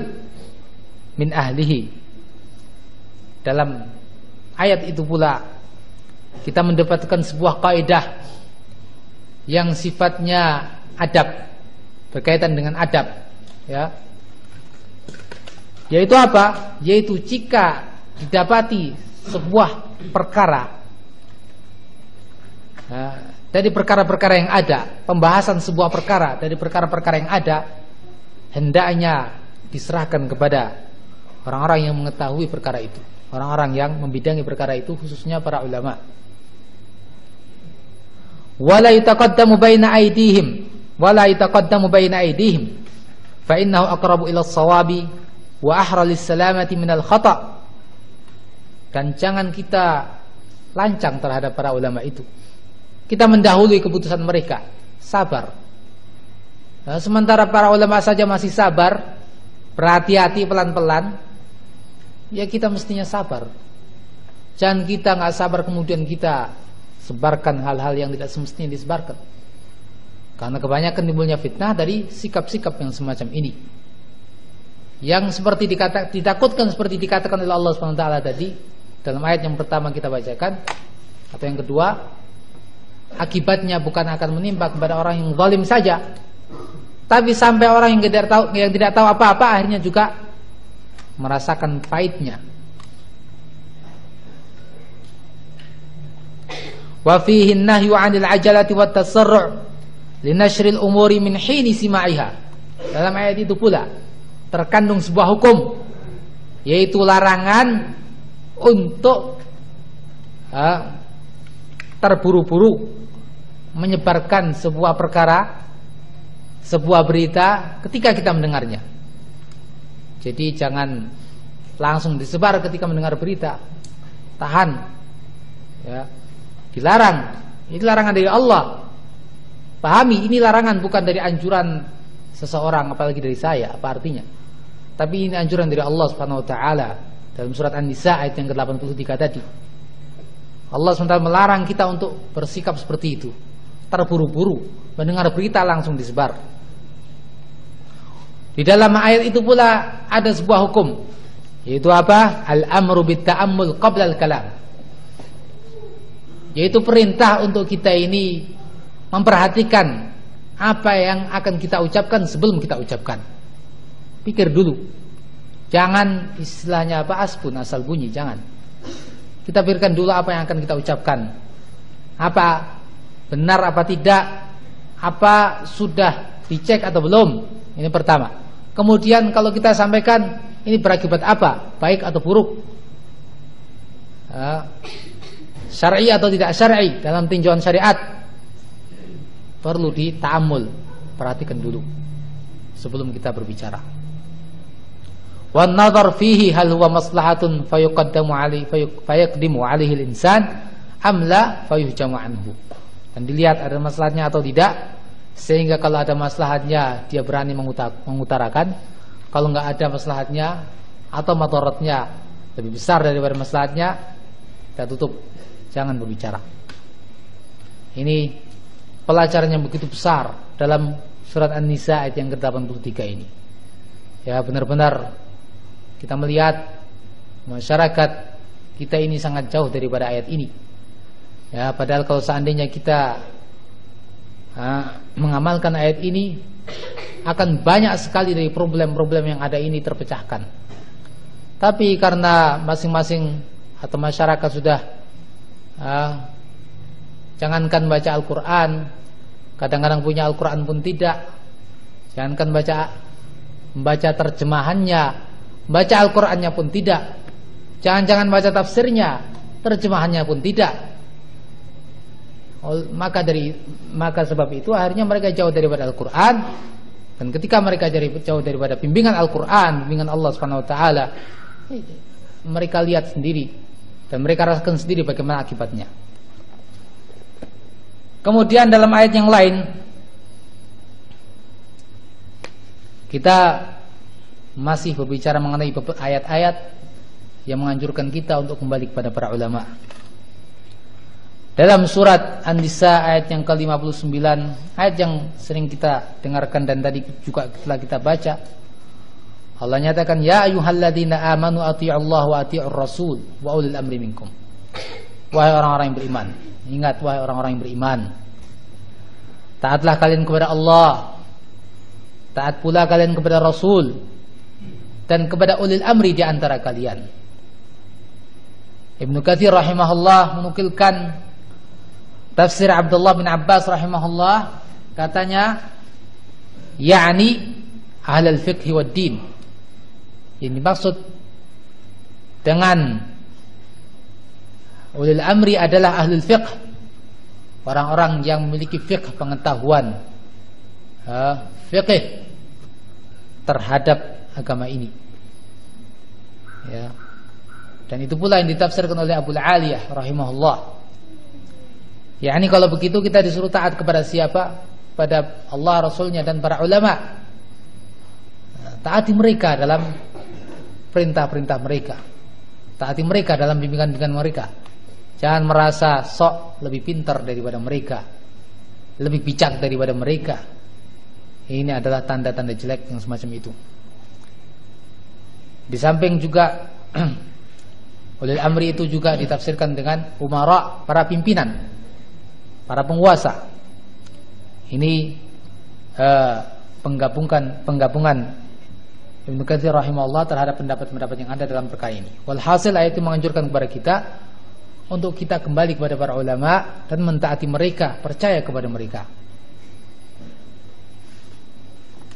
min ahlihi. Dalam ayat itu pula kita mendapatkan sebuah kaidah yang sifatnya adab, berkaitan dengan adab, ya. Yaitu apa? Yaitu jika didapati sebuah perkara dari perkara-perkara yang ada, pembahasan sebuah perkara dari perkara-perkara yang ada, hendaknya diserahkan kepada orang-orang yang mengetahui perkara itu, orang-orang yang membidangi perkara itu, khususnya para ulama. Wala yataqaddamu baina aydihim fa innahu aqrabu ila as-sawabi wa ahra lis-salamati minal khata'. Dan jangan kita lancang terhadap para ulama itu. Kita mendahului keputusan mereka, sabar. Nah, sementara para ulama saja masih sabar, berhati-hati pelan-pelan, ya kita mestinya sabar. Jangan kita nggak sabar kemudian kita sebarkan hal-hal yang tidak semestinya disebarkan. Karena kebanyakan timbulnya fitnah dari sikap-sikap yang semacam ini, yang seperti ditakutkan seperti dikatakan oleh Allah SWT tadi dalam ayat yang pertama kita bacakan, atau yang kedua, akibatnya bukan akan menimpa kepada orang yang zalim saja, tapi sampai orang yang tidak tahu apa-apa akhirnya juga merasakan pahitnya. Wa fihi an-nahyu 'anil 'ajalati wat tasarru' li nashril umuri min hini sima'iha. Dalam ayat itu pula terkandung sebuah hukum, yaitu larangan untuk terburu-buru menyebarkan sebuah perkara, sebuah berita ketika kita mendengarnya. Jadi jangan langsung disebar ketika mendengar berita. Tahan, ya. Dilarang. Ini larangan dari Allah. Pahami, ini larangan bukan dari anjuran seseorang, apalagi dari saya. Apa artinya? Tapi ini anjuran dari Allah Subhanahu wa taala dalam surat An-Nisa ayat yang ke-83 tadi. Allah SWT melarang kita untuk bersikap seperti itu, terburu-buru mendengar berita langsung disebar. Di dalam ayat itu pula ada sebuah hukum, yaitu apa? Al-amru bit-ta'ammul qabla al-kalam. Yaitu perintah untuk kita ini memperhatikan apa yang akan kita ucapkan sebelum kita ucapkan. Pikir dulu. Jangan istilahnya apa, asbun, asal bunyi, jangan. Kita pikirkan dulu apa yang akan kita ucapkan. Apa benar apa tidak? Apa sudah dicek atau belum? Ini pertama. Kemudian kalau kita sampaikan, ini berakibat apa? Baik atau buruk? Syar'i atau tidak syar'i dalam tinjauan syariat? Perlu dita'ammul, perhatikan dulu sebelum kita berbicara. Wan nadhar fihi hal huwa maslahatun fayuqaddamu fayaqdimu alaihi al-insan am la fayuhjamu anhu. Dan dilihat ada maslahatnya atau tidak, sehingga kalau ada maslahatnya dia berani mengutarakan, kalau enggak ada maslahatnya atau madaratnya lebih besar daripada maslahatnya, kita tutup, jangan berbicara. Ini pelajaran yang begitu besar dalam surat An-Nisa ayat yang ke-83 ini. Ya, benar-benar kita melihat masyarakat kita ini sangat jauh daripada ayat ini. Ya, padahal kalau seandainya kita mengamalkan ayat ini, akan banyak sekali dari problem-problem yang ada ini terpecahkan. Tapi karena masing-masing atau masyarakat sudah jangankan baca Al-Quran, kadang-kadang punya Al-Quran pun tidak. Jangankan membaca terjemahannya, baca Al-Qurannya pun tidak. Jangan-jangan baca tafsirnya, terjemahannya pun tidak. Maka sebab itu akhirnya mereka jauh daripada Al-Quran. Dan ketika mereka jauh daripada bimbingan Al-Quran, bimbingan Allah Subhanahu Wa Taala, mereka lihat sendiri dan mereka rasakan sendiri bagaimana akibatnya. Kemudian dalam ayat yang lain kita masih berbicara mengenai ayat-ayat yang menganjurkan kita untuk kembali kepada para ulama. Dalam surat An-Nisa ayat yang ke-59, ayat yang sering kita dengarkan dan tadi juga telah kita baca, Allah nyatakan, ya ayyuhalladzina amanu athi'ullaha wa athi'ur rasul wa ulil amri minkum. Wahai orang-orang yang beriman, ingat wahai orang-orang yang beriman, taatlah kalian kepada Allah, taat pula kalian kepada Rasul dan kepada ulil amri di antara kalian. Ibnu Katsir rahimahullah menukilkan tafsir Abdullah bin Abbas rahimahullah, katanya yakni ahlul fiqh wad din. Ini maksud dengan ulil amri adalah ahlul fiqh, orang-orang yang memiliki fiqh, pengetahuan fiqh terhadap agama ini, ya. Dan itu pula yang ditafsirkan oleh Abu Aliyah rahimahullah. Ya, ini kalau begitu kita disuruh taat kepada siapa? Pada Allah, Rasulnya dan para ulama. Taati mereka dalam perintah-perintah mereka, taati mereka dalam bimbingan-bimbingan mereka. Jangan merasa sok lebih pintar daripada mereka, lebih bijak daripada mereka. Ini adalah tanda-tanda jelek yang semacam itu. Di samping juga ulil amri itu juga ditafsirkan dengan umara, para pimpinan, para penguasa. Ini penggabungan Ibnu Katsir rahimahullah terhadap pendapat-pendapat yang ada dalam perkara ini. Walhasil ayat itu menganjurkan kepada kita untuk kita kembali kepada para ulama dan mentaati mereka, percaya kepada mereka.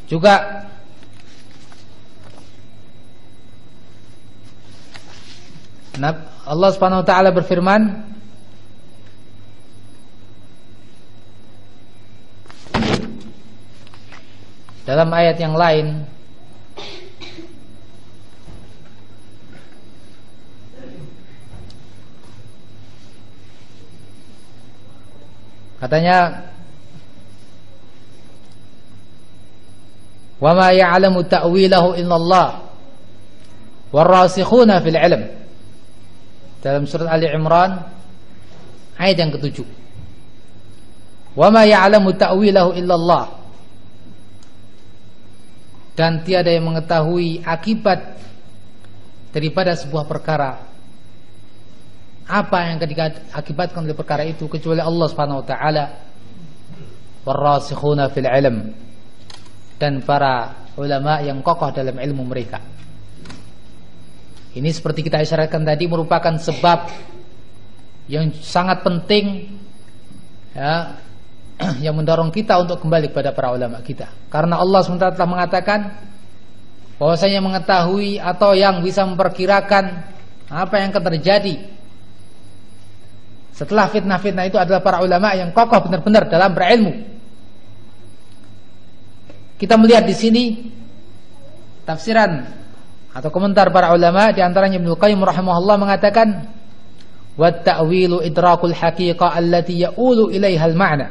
Juga Allah Subhanahu wa taala berfirman, dalam ayat yang lain, katanya, wa ma ya'lamu ta'wilahu illallah warasikhuna fil ilm. Dalam surat Ali Imran ayat yang ke-7. Wa ma ya'lamu ta'wilahu illallah. Dan tiada yang mengetahui akibat daripada sebuah perkara, apa yang diakibatkan oleh perkara itu, kecuali Allah Subhanahu wa taala. Warasikhuna fil ilm, dan para ulama yang kokoh dalam ilmu mereka. Ini seperti kita isyaratkan tadi merupakan sebab yang sangat penting, ya, yang mendorong kita untuk kembali kepada para ulama kita. Karena Allah SWT telah mengatakan bahwasanya mengetahui atau yang bisa memperkirakan apa yang akan terjadi setelah fitnah-fitnah itu adalah para ulama yang kokoh benar-benar dalam berilmu. Kita melihat di sini tafsiran atau komentar para ulama, di antaranya Ibnu Qayyim rahimahullah mengatakan, wa ta'wilu idrakul haqiqah allati ya'ulu ilaiha al-ma'na.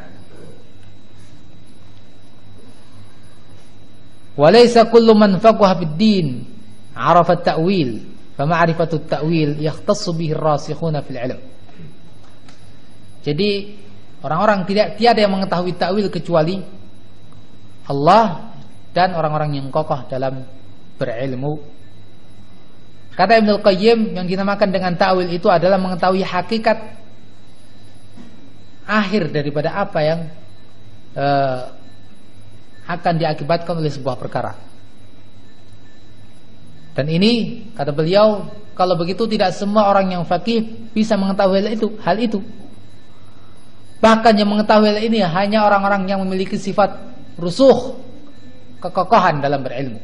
Wa laysa kullu man faqaha fid din 'arafa at-ta'wil, fa ma'rifatu at-ta'wil yakhtassu bihi ar-rasikhuna fil 'ilm. Jadi orang-orang tiada yang mengetahui ta'wil kecuali Allah dan orang-orang yang kokoh dalam berilmu. Kata Ibnu Qayyim, yang dinamakan dengan ta'wil itu adalah mengetahui hakikat akhir daripada apa yang akan diakibatkan oleh sebuah perkara. Dan ini, kata beliau, kalau begitu tidak semua orang yang faqih bisa mengetahui hal itu. Bahkan yang mengetahui hal ini hanya orang-orang yang memiliki sifat rusuh, kekokohan dalam berilmu.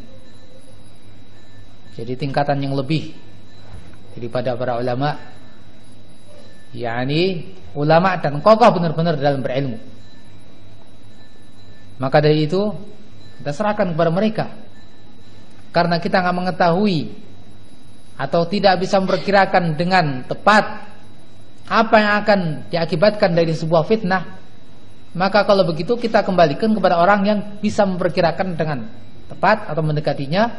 Jadi tingkatan yang lebih, daripada para ulama, yakni ulama dan kokoh benar-benar dalam berilmu. Maka dari itu kita serahkan kepada mereka, karena kita nggak mengetahui atau tidak bisa memperkirakan dengan tepat apa yang akan diakibatkan dari sebuah fitnah. Maka kalau begitu kita kembalikan kepada orang yang bisa memperkirakan dengan tepat atau mendekatinya,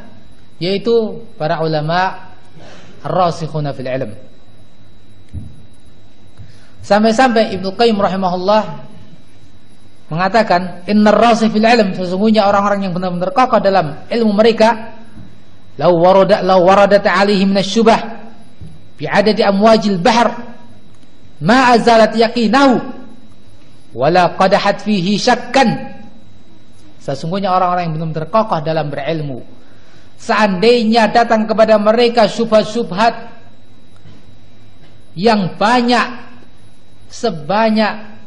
yaitu para ulama ar-rasikhuna fil ilm. Sampai-sampai Ibnu Qayyim rahimahullah mengatakan, innar rasikh fil ilm, sesungguhnya orang-orang yang benar-benar kokoh dalam ilmu mereka, law waradat alaihi minasyubah bi adadi amwajil bahr ma azalat yaqinahu wala qadahat fihi syakkan. Sesungguhnya orang-orang yang benar-benar kokoh dalam berilmu, seandainya datang kepada mereka syubhat-syubhat yang banyak sebanyak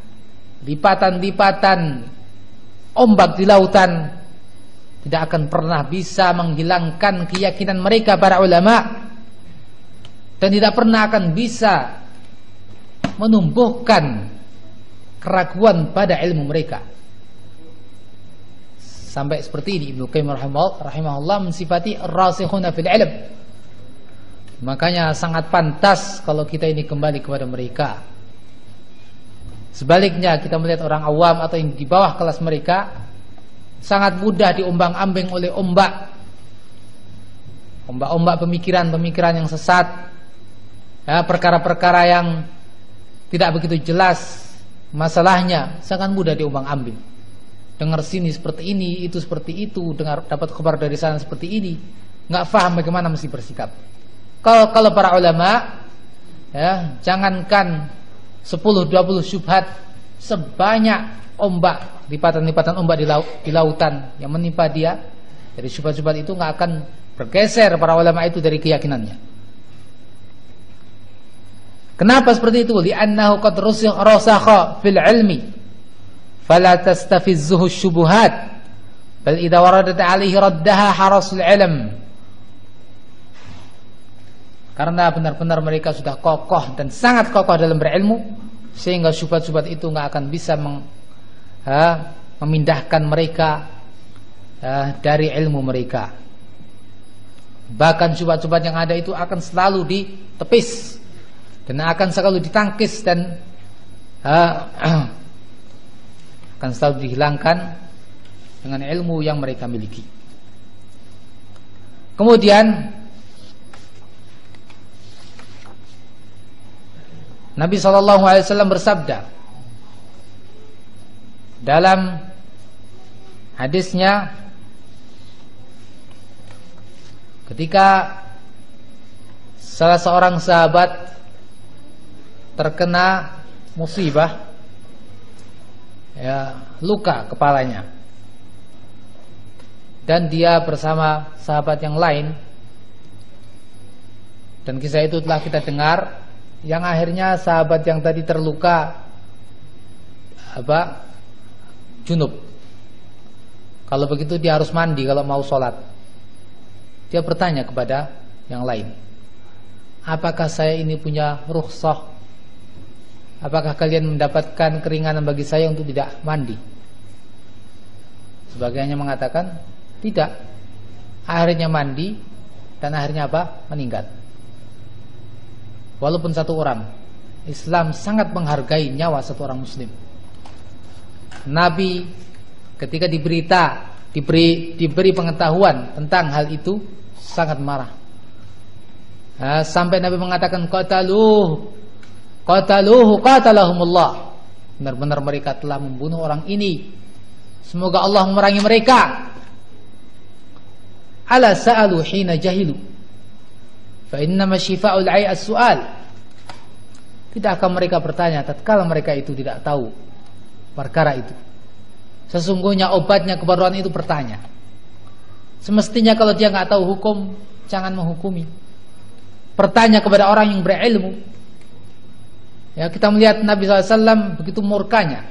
lipatan-lipatan ombak di lautan, tidak akan pernah bisa menghilangkan keyakinan mereka para ulama, dan tidak pernah akan bisa menumbuhkan keraguan pada ilmu mereka. Sampai seperti ini Ibnu Qayyim rahimahullah mensifati ar-rasikhuna fil ilm. Makanya sangat pantas kalau kita ini kembali kepada mereka. Sebaliknya kita melihat orang awam atau yang di bawah kelas mereka sangat mudah diombang-ambing oleh ombak pemikiran yang sesat, ya, perkara-perkara yang tidak begitu jelas masalahnya, sangat mudah diombang-ambing. Dengar sini seperti ini, itu seperti itu, dengar dapat kabar dari sana seperti ini, nggak paham bagaimana mesti bersikap. Kalau para ulama, ya, jangankan 10-20 syubhat, sebanyak ombak, lipatan-lipatan ombak di lautan yang menimpa dia, dari syubhat-syubhat itu nggak akan bergeser para ulama itu dari keyakinannya. Kenapa seperti itu? Li'annahu qad rasakha fil ilmi fala tastafizzuhu syubuhat bal idza waradat 'alaihi raddaha harasul ilm. Karena benar-benar mereka sudah kokoh dan sangat kokoh dalam berilmu, sehingga syubhat-syubhat itu nggak akan bisa memindahkan mereka dari ilmu mereka. Bahkan syubhat-syubhat yang ada itu akan selalu ditepis dan akan selalu ditangkis dan akan selalu dihilangkan dengan ilmu yang mereka miliki. Kemudian Nabi SAW bersabda dalam hadisnya, ketika salah seorang sahabat terkena musibah, ya, luka kepalanya, dan dia bersama sahabat yang lain, dan kisah itu telah kita dengar, yang akhirnya sahabat yang tadi terluka junub. Kalau begitu dia harus mandi kalau mau sholat. Dia bertanya kepada yang lain, apakah saya ini punya rukhsah? Apakah kalian mendapatkan keringanan bagi saya untuk tidak mandi? Sebagiannya mengatakan tidak. Akhirnya mandi dan akhirnya meninggal. Walaupun satu orang, Islam sangat menghargai nyawa satu orang muslim. Nabi ketika diberi pengetahuan tentang hal itu sangat marah. Sampai Nabi mengatakan qatalahumullah. Benar-benar mereka telah membunuh orang ini. Semoga Allah memerangi mereka. Ala sa'alu hina jahilu fa innama syifa'ul 'ai as-su'al. Tidakkah mereka bertanya tatkala mereka itu tidak tahu perkara itu? Sesungguhnya obatnya kebaruan itu bertanya. Semestinya kalau dia nggak tahu hukum, jangan menghukumi. Bertanya kepada orang yang berilmu. Ya, kita melihat Nabi SAW begitu murkanya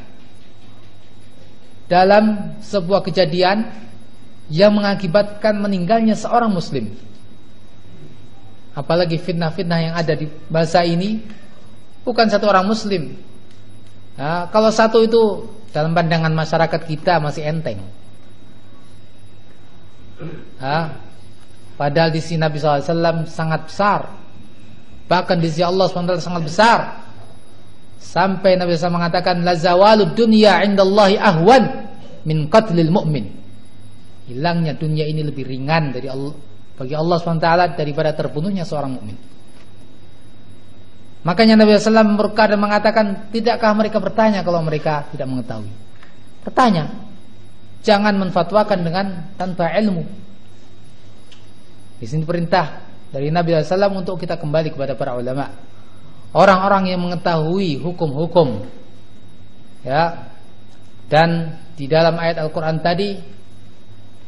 dalam sebuah kejadian yang mengakibatkan meninggalnya seorang muslim. apalagi fitnah-fitnah yang ada di masa ini, bukan satu orang muslim. Nah, kalau satu itu dalam pandangan masyarakat kita masih enteng. Padahal di sisi Nabi SAW sangat besar. Bahkan di sisi Allah SWT sangat besar. Sampai Nabi SAW mengatakan, la zawalud dunya indallahi ahwan min qatlil mu'min. Hilangnya dunia ini lebih ringan dari Allah, bagi Allah SWT daripada terbunuhnya seorang mukmin. Makanya Nabi SAW berkata dan mengatakan, tidakkah mereka bertanya kalau mereka tidak mengetahui? Bertanya. Jangan menfatwakan dengan tanpa ilmu. Di sini perintah dari Nabi SAW untuk kita kembali kepada para ulama, orang-orang yang mengetahui hukum-hukum. Ya. Dan di dalam ayat Al-Quran tadi,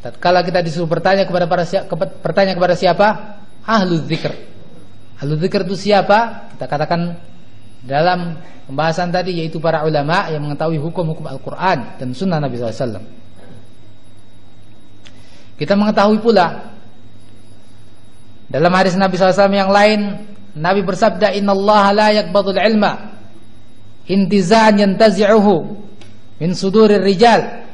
tatkala kita disuruh bertanya kepada siapa? Ahlul dzikr. Ahlul dzikr itu siapa? Kita katakan dalam pembahasan tadi, yaitu para ulama yang mengetahui hukum-hukum Al-Quran dan Sunnah Nabi SAW. Kita mengetahui pula dalam hadis Nabi SAW yang lain, Nabi bersabda, innallaha la yaqbadul ilma intiza'an yantazi'uhu min sudurir rijal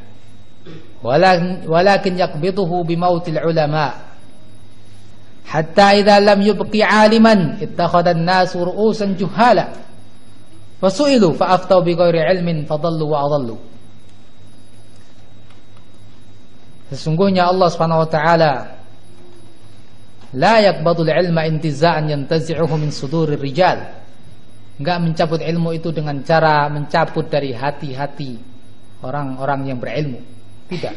walakin yaqbiduhu bimautil ulama hatta idza lam yubqi 'aliman ittakhadha an-nasu ru'usan juhala fasu'ilu fa'aftau bighairi ilmin fadallu wa adallu. Sesungguhnya Allah Subhanahu wa taala la yaqbadul ilma intiza'an yantazi'uhu min sudurir rijal. Enggak mencabut ilmu itu dengan cara mencabut dari hati-hati orang-orang yang berilmu. Tidak.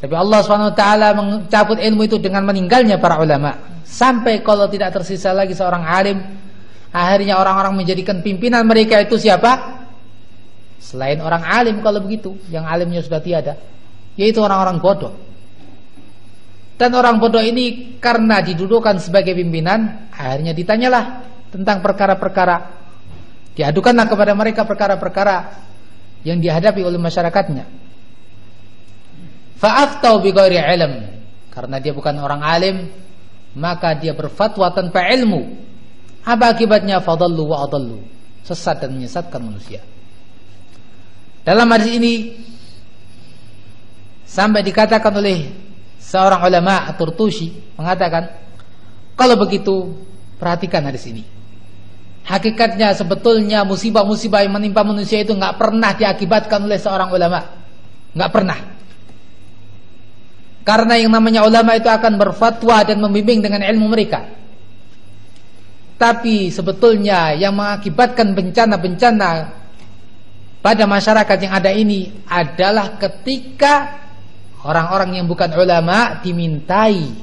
Tapi Allah Subhanahu wa taala mencabut ilmu itu dengan meninggalnya para ulama. Sampai kalau tidak tersisa lagi seorang alim, akhirnya orang-orang menjadikan pimpinan mereka itu siapa? Selain orang alim kalau begitu, yang alimnya sudah tiada, yaitu orang-orang bodoh. Dan orang bodoh ini karena didudukan sebagai pimpinan, akhirnya ditanyalah tentang perkara-perkara, diadukanlah kepada mereka perkara-perkara yang dihadapi oleh masyarakatnya. Fa'aftau bighairi ilm, karena dia bukan orang alim, maka dia berfatwa tanpa ilmu. Apa akibatnya? Fadallu wa adallu, sesat dan menyesatkan manusia. Dalam hadis ini sampai dikatakan oleh seorang ulama At-Turtusi, mengatakan, kalau begitu perhatikan hadis ini. Hakikatnya sebetulnya musibah-musibah yang menimpa manusia itu enggak pernah diakibatkan oleh seorang ulama. Enggak pernah. Karena yang namanya ulama itu akan berfatwa dan membimbing dengan ilmu mereka. Tapi sebetulnya yang mengakibatkan bencana-bencana pada masyarakat yang ada ini adalah ketika orang-orang yang bukan ulama dimintai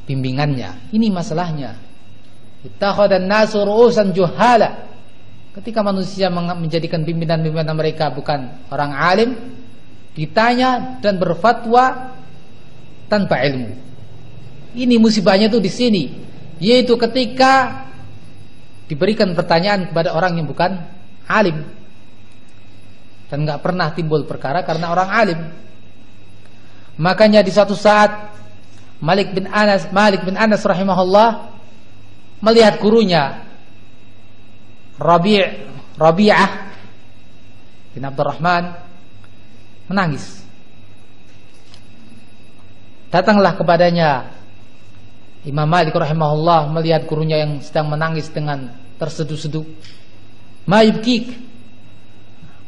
bimbingannya. Ini masalahnya. Ittakhadhan nasu ru'usan juhala. Ketika manusia menjadikan pimpinan-pimpinan mereka bukan orang alim, ditanya dan berfatwa tanpa ilmu. Ini musibahnya itu di sini, yaitu ketika diberikan pertanyaan kepada orang yang bukan alim dan enggak pernah timbul perkara karena orang alim. Makanya di suatu saat Malik bin Anas rahimahullah melihat gurunya Rabi'ah bin Abdurrahman menangis. Datanglah kepadanya Imam Malik rahimahullah melihat gurunya yang sedang menangis dengan terseduh-seduh. Ma yubkik,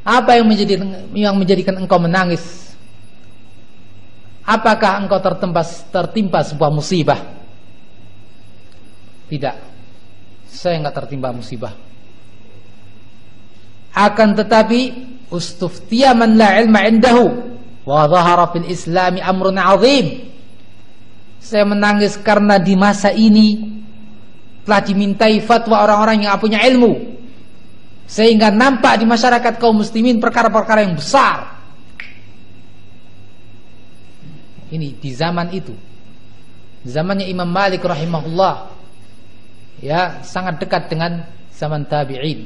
apa yang menjadikan engkau menangis? Apakah engkau tertimpa sebuah musibah? Tidak, saya enggak tertimpa musibah. Akan tetapi ustuftiya man la ilma indahu wa dhahara fil islami amrun azim. Saya menangis karena di masa ini telah dimintai fatwa orang-orang yang punya ilmu, sehingga nampak di masyarakat kaum muslimin perkara-perkara yang besar. Ini di zaman itu, zamannya Imam Malik rahimahullah, ya, sangat dekat dengan zaman tabi'in.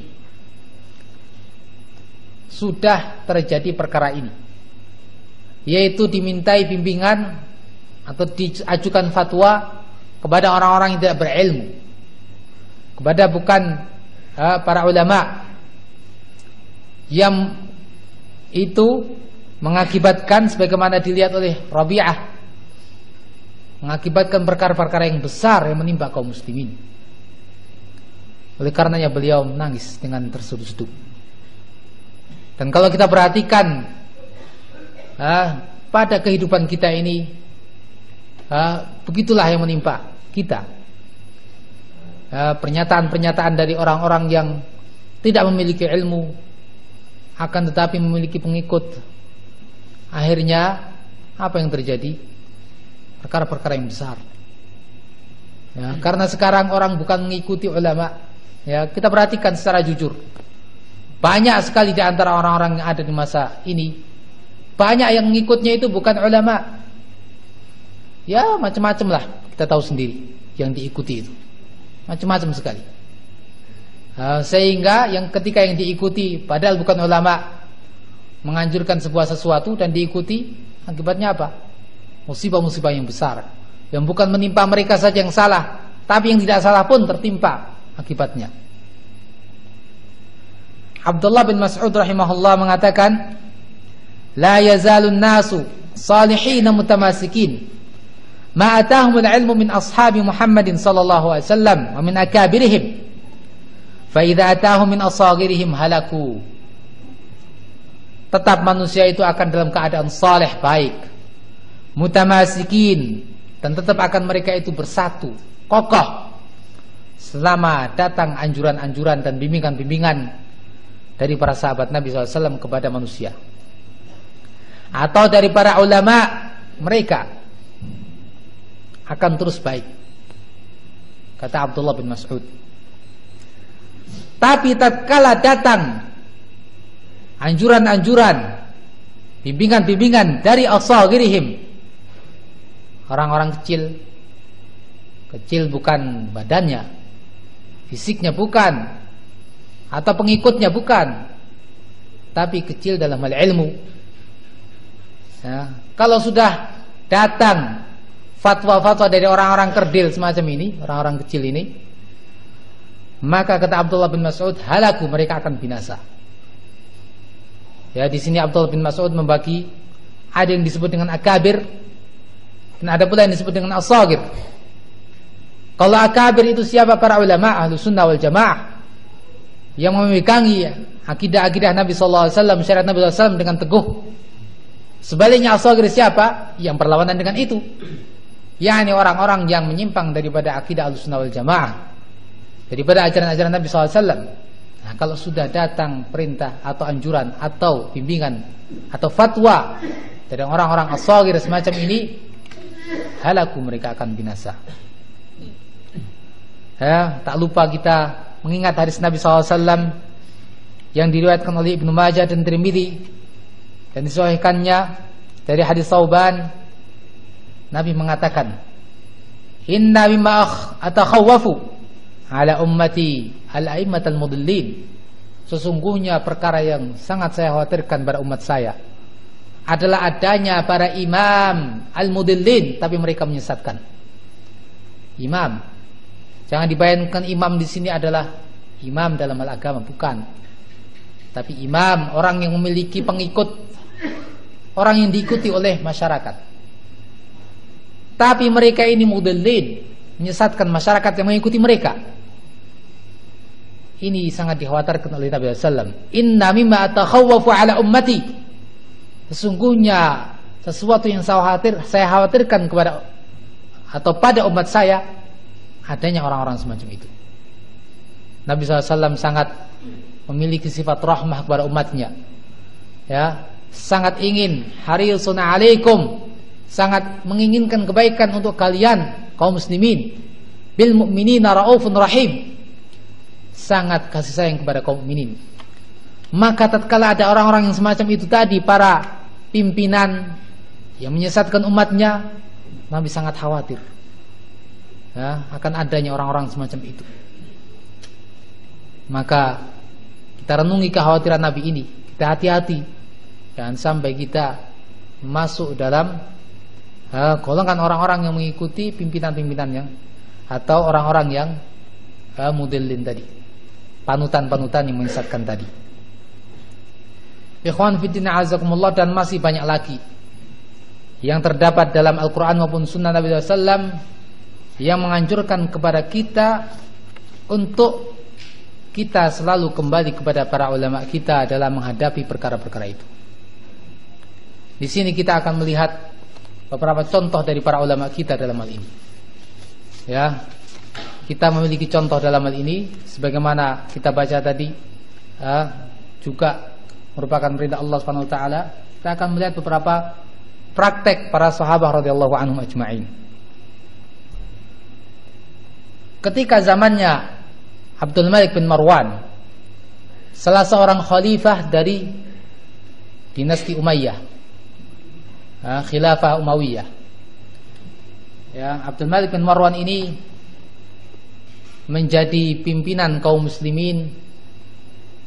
Sudah terjadi perkara ini, yaitu dimintai bimbingan atau diajukan fatwa kepada orang-orang yang tidak berilmu, kepada bukan para ulama, yang itu mengakibatkan sebagaimana dilihat oleh Rabi'ah, mengakibatkan perkara-perkara yang besar yang menimpa kaum muslimin. Oleh karenanya beliau menangis dengan terseduh-seduh. Dan kalau kita perhatikan pada kehidupan kita ini, begitulah yang menimpa kita. Pernyataan-pernyataan dari orang-orang yang tidak memiliki ilmu, akan tetapi memiliki pengikut. Akhirnya apa yang terjadi? Perkara-perkara yang besar. Ya, karena sekarang orang bukan mengikuti ulama. Ya, kita perhatikan secara jujur, banyak sekali di antara orang-orang yang ada di masa ini, banyak yang mengikutnya itu bukan ulama. Ya, macam-macam lah, kita tahu sendiri yang diikuti itu macam-macam sekali. Sehingga yang ketika yang diikuti padahal bukan ulama, menganjurkan sebuah sesuatu dan diikuti, akibatnya apa? Musibah-musibah yang besar, yang bukan menimpa mereka saja yang salah, tapi yang tidak salah pun tertimpa akibatnya. Abdullah bin Mas'ud rahimahullah mengatakan, la yazalun nasu salihina mutamasikin ma atahumul ilmu min ashabi Muhammadin sallallahu alaihi wasallam wa min akabirihim fa idza atahum min asagirihim halaku. Tetap manusia itu akan dalam keadaan saleh, baik, mutamasikin, dan tetap akan mereka itu bersatu, kokoh, selama datang anjuran-anjuran dan bimbingan-bimbingan dari para sahabat Nabi SAW kepada manusia, atau dari para ulama, mereka akan terus baik, kata Abdullah bin Mas'ud. Tapi tatkala datang anjuran-anjuran, bimbingan-bimbingan dari asagirihim, orang-orang kecil bukan badannya, fisiknya bukan, atau pengikutnya bukan, tapi kecil dalam hal ilmu. Ya, kalau sudah datang fatwa-fatwa dari orang-orang kerdil semacam ini, orang-orang kecil ini, maka kata Abdullah bin Mas'ud, halaku, mereka akan binasa. Ya, di sini Abdullah bin Mas'ud membagi, ada yang disebut dengan akabir dan ada pula yang disebut dengan asagir. Kalau akabir itu siapa? Para ulama Ahlus Sunnah wal Jamaah yang memegangi akidah-akidah Nabi sallallahu alaihi wasallam, syariat Nabi sallallahu alaihi wasallam dengan teguh. Sebaliknya asagir siapa? Yang berlawanan dengan itu, yakni orang-orang yang menyimpang daripada akidah Ahlus Sunnah wal Jamaah, daripada ajaran-ajaran Nabi sallallahu alaihi wasallam. Nah, kalau sudah datang perintah atau anjuran atau bimbingan atau fatwa dari orang-orang asagir semacam ini, halaku, mereka akan binasa. Ya, tak lupa kita mengingat hadis Nabi SAW yang diriwayatkan oleh Ibnu Majah dan Tirmidzi dan disahihkannya dari hadis Thauban. Nabi mengatakan, inna mimma atakhawwafu ala ummati al-a'immatal mudillin. Sesungguhnya perkara yang sangat saya khawatirkan pada umat saya adalah adanya para imam al-mudillin, tapi mereka menyesatkan. Imam, jangan dibayangkan imam di sini adalah imam dalam hal agama, bukan. Tapi imam, orang yang memiliki pengikut, orang yang diikuti oleh masyarakat. Tapi mereka ini mudillin, menyesatkan masyarakat yang mengikuti mereka. Ini sangat dikhawatirkan oleh Nabi SAW. Inna mimma atakhawwafu ala ummati. Sesungguhnya sesuatu yang saya khawatirkan kepada atau pada umat saya, adanya orang-orang semacam itu. Nabi SAW sangat memiliki sifat rahmah kepada umatnya. Ya, sangat ingin, harisun alaikum, sangat menginginkan kebaikan untuk kalian kaum muslimin. Bil mu'minina raufun rahim. Sangat kasih sayang kepada kaum mukminin. Maka tatkala ada orang-orang yang semacam itu tadi, para pimpinan yang menyesatkan umatnya, Nabi sangat khawatir, ya, akan adanya orang-orang semacam itu. Maka kita renungi kekhawatiran Nabi ini, kita hati-hati jangan sampai kita masuk dalam golongan orang-orang yang mengikuti pimpinan-pimpinan yang atau orang-orang yang mudillin tadi, panutan-panutan yang menyesatkan tadi. Ikhwan fillah azakumullah, dan masih banyak lagi yang terdapat dalam Al-Quran maupun Sunnah Nabi SAW yang menganjurkan kepada kita untuk kita selalu kembali kepada para ulama kita dalam menghadapi perkara-perkara itu. Di sini kita akan melihat beberapa contoh dari para ulama kita dalam hal ini. Ya, kita memiliki contoh dalam hal ini, sebagaimana kita baca tadi, juga merupakan perintah Allah Subhanahu wa taala. Kita akan melihat beberapa praktek para sahabat radhiyallahu anhum ajma'in. Ketika zamannya Abdul Malik bin Marwan, salah seorang khalifah dari dinasti Umayyah, khilafah Umayyah. Ya, Abdul Malik bin Marwan ini menjadi pimpinan kaum muslimin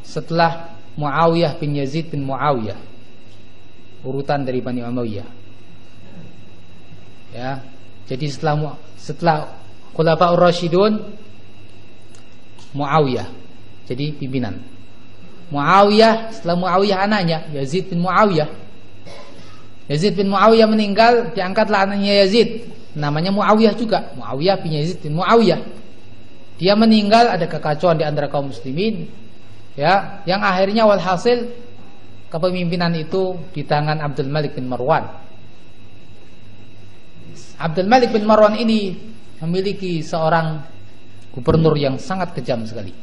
setelah Muawiyah bin Yazid bin Muawiyah, urutan dari Bani Umayyah. Ya, jadi setelah Khulafaur Rasyidun, Muawiyah jadi pimpinan. Muawiyah, setelah Muawiyah anaknya Yazid bin Muawiyah. Yazid bin Muawiyah meninggal, diangkatlah anaknya Yazid, namanya Muawiyah juga, Muawiyah bin Yazid bin Muawiyah. Dia meninggal, ada kekacauan di antara kaum muslimin, ya, yang akhirnya walhasil kepemimpinan itu di tangan Abdul Malik bin Marwan. Abdul Malik bin Marwan ini memiliki seorang gubernur yang sangat kejam sekali,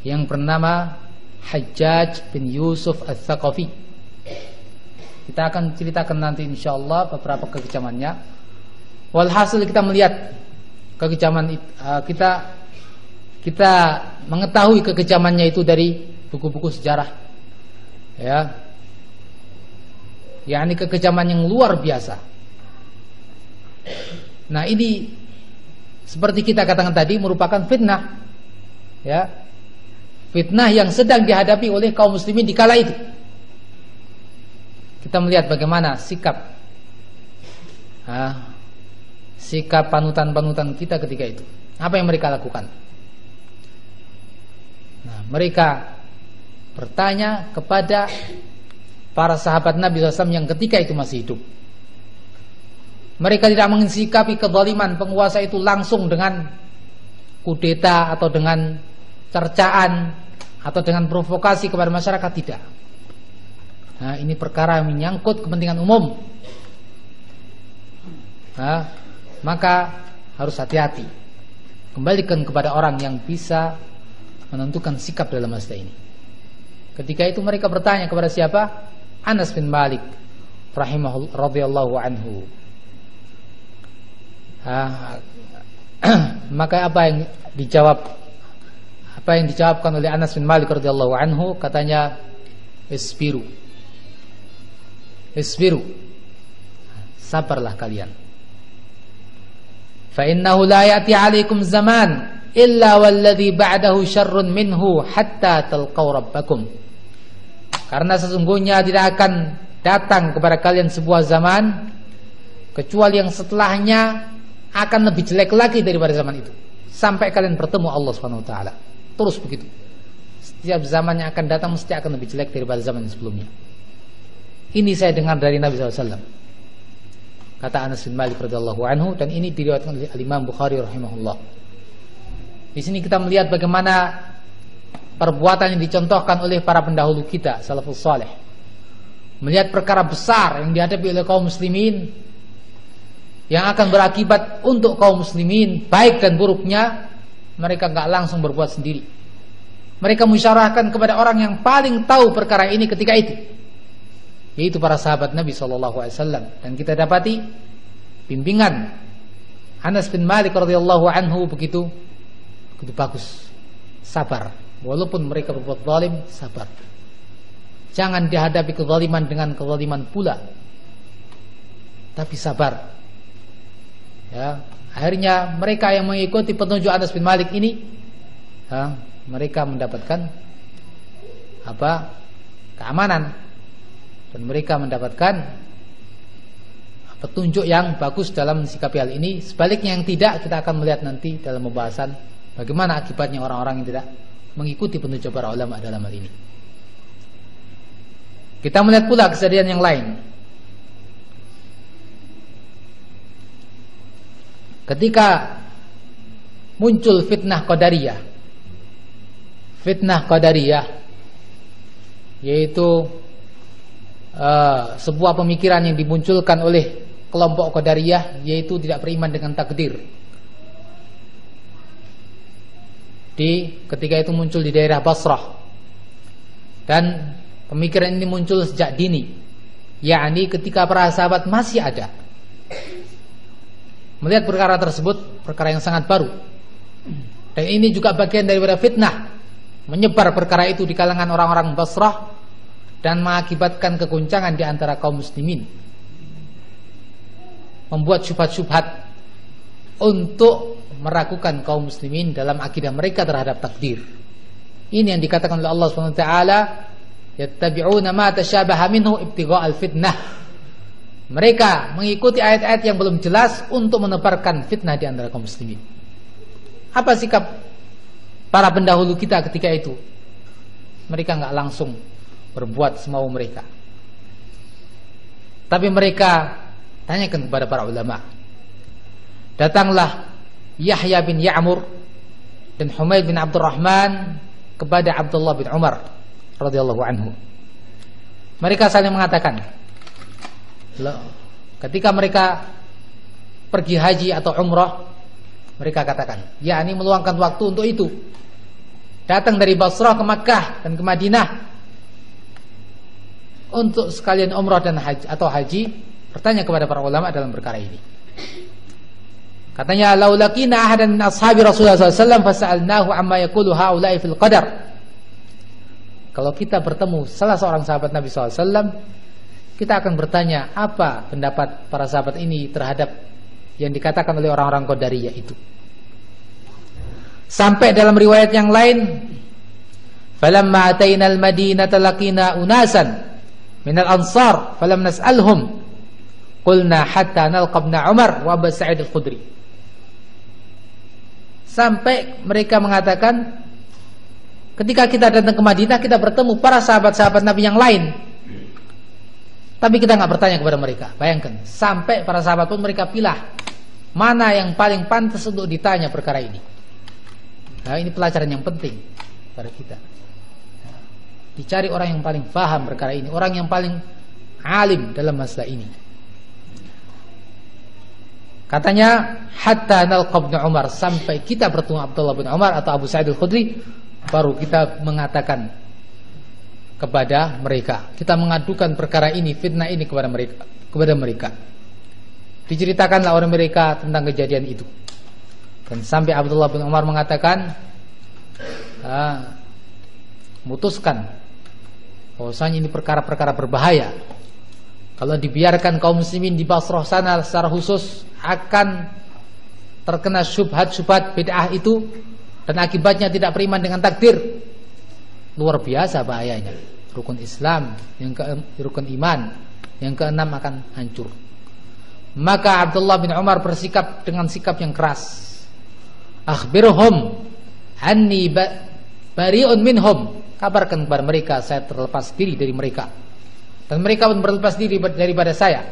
yang bernama Hajjaj bin Yusuf Al-Thaqafi. Kita akan ceritakan nanti insyaallah beberapa kekejamannya. Walhasil kita melihat kekejaman kita mengetahui kekejamannya itu dari buku-buku sejarah, ya, yakni kekejaman yang luar biasa. Nah, ini seperti kita katakan tadi merupakan fitnah, ya, fitnah yang sedang dihadapi oleh kaum muslimin di kala itu. Kita melihat bagaimana sikap panutan-panutan kita ketika itu. Apa yang mereka lakukan? Nah, mereka bertanya kepada para sahabat Nabi SAW yang ketika itu masih hidup. Mereka tidak mensikapi kezaliman penguasa itu langsung dengan kudeta atau dengan cercaan atau dengan provokasi kepada masyarakat, tidak. Nah, ini perkara yang menyangkut kepentingan umum. Nah, maka harus hati-hati. Kembalikan kepada orang yang bisa menentukan sikap dalam masalah ini. Ketika itu mereka bertanya kepada siapa? Anas bin Malik radhiyallahu anhu. Maka apa yang dijawabkan oleh Anas bin Malik radhiyallahu anhu? Katanya, isbiru, sabarlah kalian. Fa innahu la ya'ti 'alaikum zaman illa walladhi ba'dahu syarrun minhu hatta talqaw rabbakum. Karena sesungguhnya tidak akan datang kepada kalian sebuah zaman kecuali yang setelahnya akan lebih jelek lagi daripada zaman itu, sampai kalian bertemu Allah Subhanahu wa taala. Terus begitu. Setiap zaman yang akan datang mesti akan lebih jelek daripada zaman sebelumnya. Ini saya dengar dari Nabi SAW, kata Anas bin Malik radhiyallahu anhu, dan ini diriwayatkan oleh Imam Bukhari rahimahullah. Di sini kita melihat bagaimana perbuatan yang dicontohkan oleh para pendahulu kita, salafus saleh, melihat perkara besar yang dihadapi oleh kaum muslimin, yang akan berakibat untuk kaum muslimin baik dan buruknya. Mereka enggak langsung berbuat sendiri. Mereka musyawarahkan kepada orang yang paling tahu perkara ini ketika itu, yaitu para sahabat Nabi SAW. Dan kita dapati bimbingan Anas bin Malik radhiyallahu anhu begitu bagus. Sabar, walaupun mereka berbuat zalim, sabar. Jangan dihadapi kezaliman dengan kezaliman pula, tapi sabar. Ya, akhirnya mereka yang mengikuti petunjuk Anas bin Malik ini, mereka mendapatkan keamanan, dan mereka mendapatkan petunjuk yang bagus dalam mensikapi hal ini. Sebaliknya yang tidak, kita akan melihat nanti dalam pembahasan bagaimana akibatnya orang-orang yang tidak mengikuti petunjuk para ulama dalam hal ini. Kita melihat pula kejadian yang lain. Ketika muncul fitnah Qadariyah, yaitu sebuah pemikiran yang dimunculkan oleh kelompok Qadariyah, yaitu tidak beriman dengan takdir. Ketika itu muncul di daerah Basrah, dan pemikiran ini muncul sejak dini, yakni ketika para sahabat masih ada. Melihat perkara tersebut, perkara yang sangat baru, dan ini juga bagian daripada fitnah, menyebar perkara itu di kalangan orang-orang Basrah dan mengakibatkan kegoncangan di antara kaum muslimin, membuat syubhat-syubhat untuk meragukan kaum muslimin dalam akidah mereka terhadap takdir. Ini yang dikatakan oleh Allah SWT, yattabi'una ma tasyabaha minhu ibtigha'al fitnah. Mereka mengikuti ayat-ayat yang belum jelas untuk menebarkan fitnah di antara kaum muslimin. Apa sikap para pendahulu kita ketika itu? Mereka enggak langsung berbuat semau mereka, tapi mereka tanyakan kepada para ulama. Datanglah Yahya bin Ya'mur dan Humaid bin Abdurrahman kepada Abdullah bin Umar radhiyallahu anhu. Mereka saling mengatakan, ketika mereka pergi haji atau umrah, mereka katakan, yakni meluangkan waktu untuk itu, datang dari Basrah ke Makkah dan ke Madinah untuk sekalian umrah dan haji atau haji, bertanya kepada para ulama dalam perkara ini. Katanya, laulakina ahadan min ashabi Rasulullah SAW fasa'alnahu amma yaqulu haula'i fil qadar. Kalau kita bertemu salah seorang sahabat Nabi SAW, kita akan bertanya apa pendapat para sahabat ini terhadap yang dikatakan oleh orang-orang Qadariyah itu. Sampai dalam riwayat yang lain, falamma ataina al-madinata laqina unasan minal ansar falam nas'alhum qulna hatta nalqa ibn Umar wa Abu Sa'id al-Khudri. Sampai mereka mengatakan, ketika kita datang ke Madinah, kita bertemu para sahabat-sahabat Nabi yang lain, tapi kita nggak bertanya kepada mereka. Bayangkan, sampai para sahabat pun mereka pilah mana yang paling pantas untuk ditanya perkara ini. Nah, ini pelajaran yang penting pada kita. Dicari orang yang paling paham perkara ini, orang yang paling alim dalam masalah ini. Katanya, hatta nalqa ibn Umar, sampai kita bertemu Abdullah bin Umar atau Abu Sa'id al-Khudri, baru kita mengatakan kepada mereka, kita mengadukan perkara ini, fitnah ini kepada mereka. Diceritakanlah oleh mereka tentang kejadian itu. Dan sampai Abdullah bin Umar mengatakan, memutuskan bahwasanya ini perkara-perkara berbahaya. Kalau dibiarkan kaum muslimin di Basrah sana secara khusus akan terkena syubhat-syubhat bid'ah itu, dan akibatnya tidak beriman dengan takdir. Luar biasa bahayanya. Rukun Islam, rukun iman yang keenam akan hancur. Maka Abdullah bin Umar bersikap dengan sikap yang keras. Akhbirhum anni bari'un minhum. Kabarkan kepada mereka saya terlepas diri dari mereka, dan mereka pun berlepas diri daripada saya.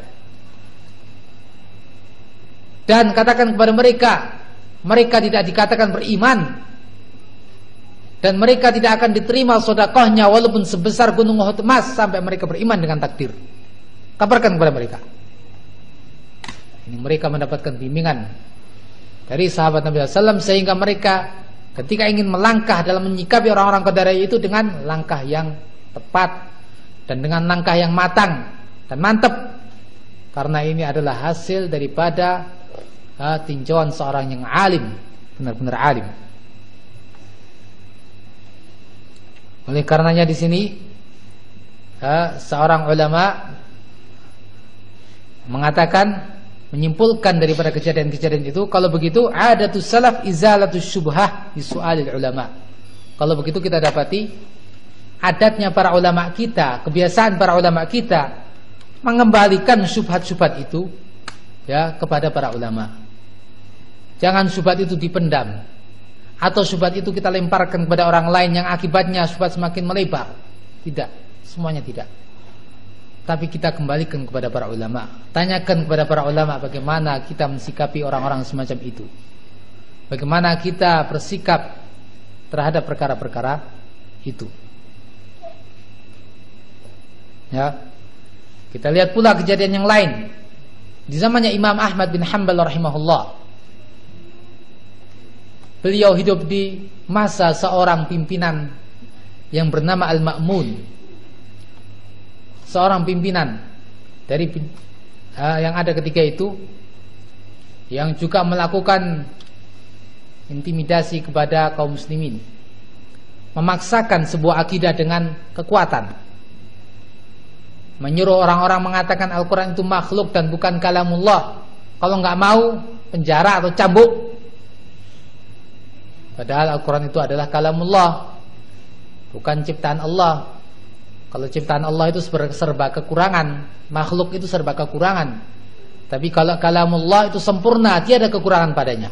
Dan katakan kepada mereka, mereka tidak dikatakan beriman, dan mereka tidak akan diterima sedekahnya walaupun sebesar gunung Uhud emas sampai mereka beriman dengan takdir. Kabarkan kepada mereka. Ini mereka mendapatkan bimbingan dari sahabat Nabi SAW, sehingga mereka ketika ingin melangkah dalam menyikapi orang-orang Qadariyah itu dengan langkah yang tepat dan dengan langkah yang matang dan mantap, karena ini adalah hasil daripada tinjauan seorang yang alim, benar-benar alim. Oleh karenanya di sini seorang ulama mengatakan, menyimpulkan daripada kejadian-kejadian itu, kalau begitu adatus salaf izalatus syubhah bisu'alil ulama. Kalau begitu kita dapati adatnya para ulama kita, kebiasaan para ulama kita mengembalikan syubhat-syubhat itu ya kepada para ulama. Jangan syubhat itu dipendam, atau syubhat itu kita lemparkan kepada orang lain yang akibatnya syubhat semakin melebar. Tidak, semuanya tidak. Tapi kita kembalikan kepada para ulama. Tanyakan kepada para ulama bagaimana kita mensikapi orang-orang semacam itu. Bagaimana kita bersikap terhadap perkara-perkara itu. Ya. Kita lihat pula kejadian yang lain. Di zamannya Imam Ahmad bin Hanbal rahimahullah. Beliau hidup di masa seorang pimpinan yang bernama Al-Ma'mun. Seorang pimpinan dari yang ada ketika itu, yang juga melakukan intimidasi kepada kaum muslimin, memaksakan sebuah akidah dengan kekuatan, menyuruh orang-orang mengatakan Al-Quran itu makhluk dan bukan kalamullah. Kalau nggak mau, penjara atau cambuk. Padahal Al-Quran itu adalah kalamullah, bukan ciptaan Allah. Kalau ciptaan Allah itu serba kekurangan, makhluk itu serba kekurangan. Tapi kalau kalamullah itu sempurna, tiada kekurangan padanya.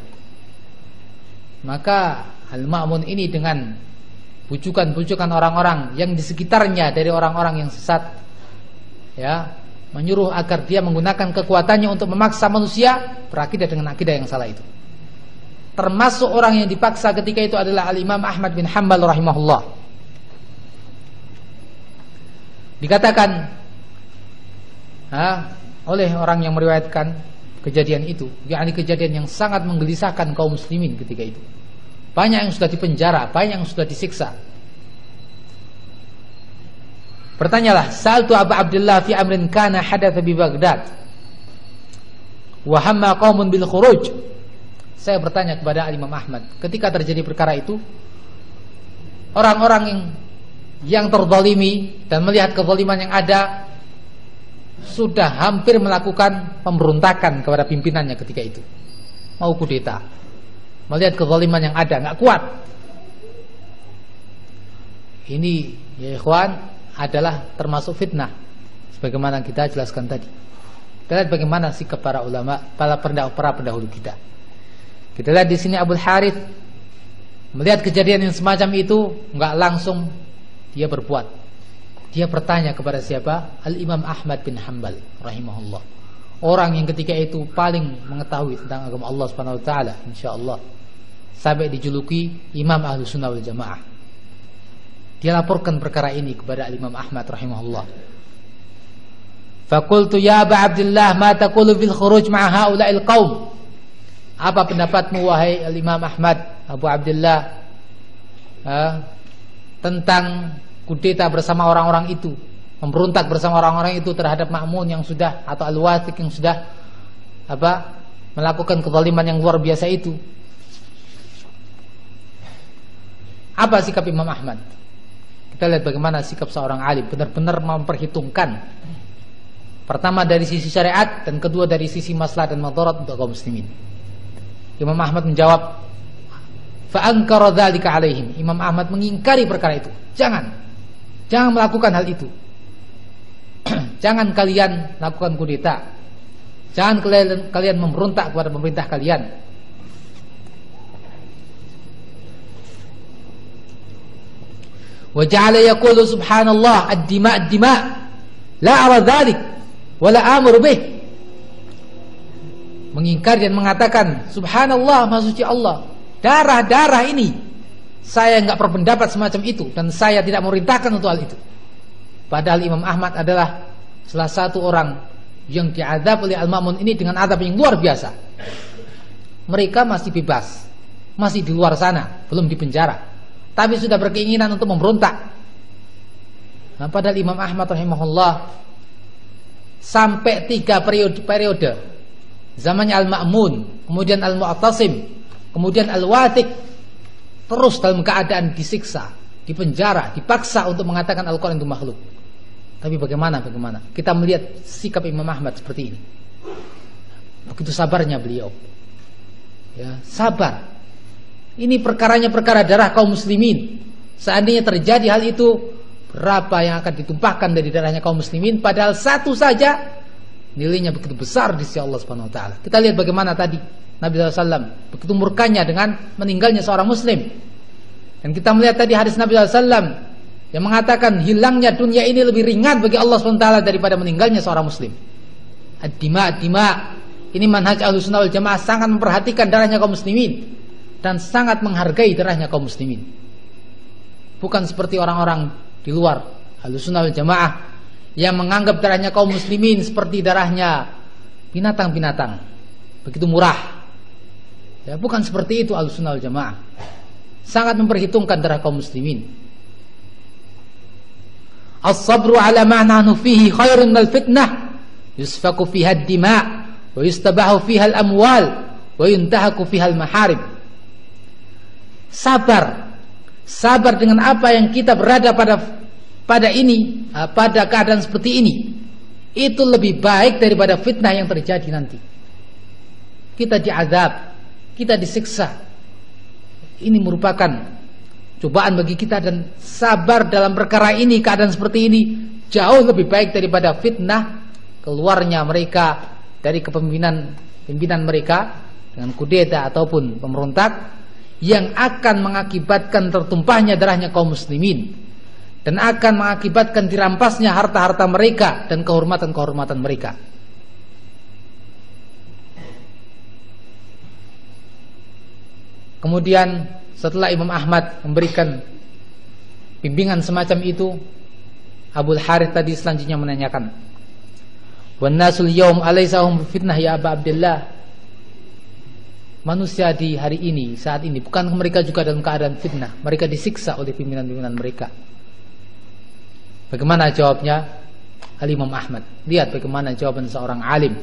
Maka Al-Ma'mun ini dengan bujukan-bujukan orang-orang yang di sekitarnya dari orang-orang yang sesat, ya, menyuruh agar dia menggunakan kekuatannya untuk memaksa manusia berakidah dengan akidah yang salah itu. Termasuk orang yang dipaksa ketika itu adalah Al-Imam Ahmad bin Hanbal rahimahullah. Dikatakan oleh orang yang meriwayatkan kejadian itu, yakni kejadian yang sangat menggelisahkan kaum muslimin ketika itu. Banyak yang sudah dipenjara, banyak yang sudah disiksa. Bertanyalah, sa'altu Abu Abdullah fi amrin kana hadatha bi Baghdad wa hamma qaumun bil khuruj. Saya bertanya kepada Imam Ahmad, ketika terjadi perkara itu, orang-orang yang terzalimi dan melihat kezaliman yang ada sudah hampir melakukan pemberontakan kepada pimpinannya ketika itu, mau kudeta. Melihat kezaliman yang ada, nggak kuat. Ini ya ikhwan adalah termasuk fitnah, sebagaimana kita jelaskan tadi. Kita lihat bagaimana sikap para ulama, para pendahulu kita. Kita lihat di sini Abul Harith melihat kejadian yang semacam itu, nggak langsung dia berbuat. Dia bertanya kepada siapa? Al-Imam Ahmad bin Hanbal rahimahullah. Orang yang ketika itu paling mengetahui tentang agama Allah Subhanahu wa taala, insyaallah. Sampai dijuluki Imam Ahlus Sunnah wal Jamaah. Dia laporkan perkara ini kepada Al-Imam Ahmad rahimahullah. Faqultu ya Aba Abdullah ma taqulu fil khuruj ma'a haula'il qaum? Apa pendapatmu wahai Al-Imam Ahmad, Abu Abdullah, tentang kudeta bersama orang-orang itu, memberontak bersama orang-orang itu terhadap Ma'mun yang sudah, atau Al-Wathiq yang sudah melakukan kezaliman yang luar biasa itu? Apa sikap Imam Ahmad? Kita lihat bagaimana sikap seorang alim, benar-benar memperhitungkan, pertama dari sisi syariat, dan kedua dari sisi maslahat dan madarat untuk kaum muslimin. Imam Ahmad menjawab, fa'ankara dzalika alaihim. Imam Ahmad mengingkari perkara itu. Jangan melakukan hal itu. Jangan kalian lakukan kudeta. Jangan kalian memberontak kepada pemerintah kalian. Wa ja'ala yaqulu subhanallah ad-dima' la ara dzalik wa la amuru bih. Mengingkari dan mengatakan subhanallah, maha suci Allah, darah-darah ini saya enggak berpendapat semacam itu dan saya tidak memerintahkan untuk hal itu. Padahal Imam Ahmad adalah salah satu orang yang diazab oleh Al-Ma'mun ini dengan azab yang luar biasa. Mereka masih bebas, masih di luar sana, belum di penjara, tapi sudah berkeinginan untuk memberontak. Nah, padahal Imam Ahmad rahimahullah sampai 3 periode. Zamannya Al-Ma'mun, kemudian Al-Mu'tasim, kemudian Al-Wathiq, terus dalam keadaan disiksa, dipenjara, dipaksa untuk mengatakan Al-Quran itu makhluk. Tapi bagaimana? Kita melihat sikap Imam Ahmad seperti ini. Begitu sabarnya beliau. Ya, sabar. Ini perkaranya perkara darah kaum muslimin. Seandainya terjadi hal itu, berapa yang akan ditumpahkan dari darahnya kaum muslimin? Padahal satu saja nilainya begitu besar di sisi Allah Subhanahu wa taala. Kita lihat bagaimana tadi Nabi SAW begitu murkanya dengan meninggalnya seorang muslim. Dan kita melihat tadi hadis Nabi SAW yang mengatakan hilangnya dunia ini lebih ringan bagi Allah Subhanahu wa taala daripada meninggalnya seorang muslim. Ad-dima. Ini manhaj Ahlussunnah wal Jamaah, sangat memperhatikan darahnya kaum muslimin dan sangat menghargai darahnya kaum muslimin. Bukan seperti orang-orang di luar Ahlussunnah wal Jamaah yang menganggap darahnya kaum muslimin seperti darahnya binatang-binatang, begitu murah. Ya, bukan seperti itu Ahlussunnah wal Jamaah. Sangat memperhitungkan darah kaum muslimin. As-sabru ala ma nahnu fihi khairun minal fitnah yusfaku fiha ad-dima' wa yustabahu fiha al-amwal wa yuntahaku fiha al-maharib. Sabar dengan apa yang kita berada pada ini, pada keadaan seperti ini, itu lebih baik daripada fitnah yang terjadi nanti. Kita diazab, kita disiksa. Ini merupakan cobaan bagi kita, dan sabar dalam perkara ini, keadaan seperti ini, jauh lebih baik daripada fitnah keluarnya mereka dari pimpinan mereka dengan kudeta ataupun pemberontak yang akan mengakibatkan tertumpahnya darahnya kaum muslimin dan akan mengakibatkan dirampasnya harta-harta mereka dan kehormatan-kehormatan mereka. Kemudian setelah Imam Ahmad memberikan bimbingan semacam itu, Abul Harith tadi selanjutnya menanyakan, "Wan nasul yaum alaysa hum fitnah ya Aba Abdullah?" Manusia di hari ini, saat ini, bukan mereka juga dalam keadaan fitnah? Mereka disiksa oleh pimpinan-pimpinan mereka. Bagaimana jawabnya Al-Imam Ahmad? Lihat bagaimana jawaban seorang alim,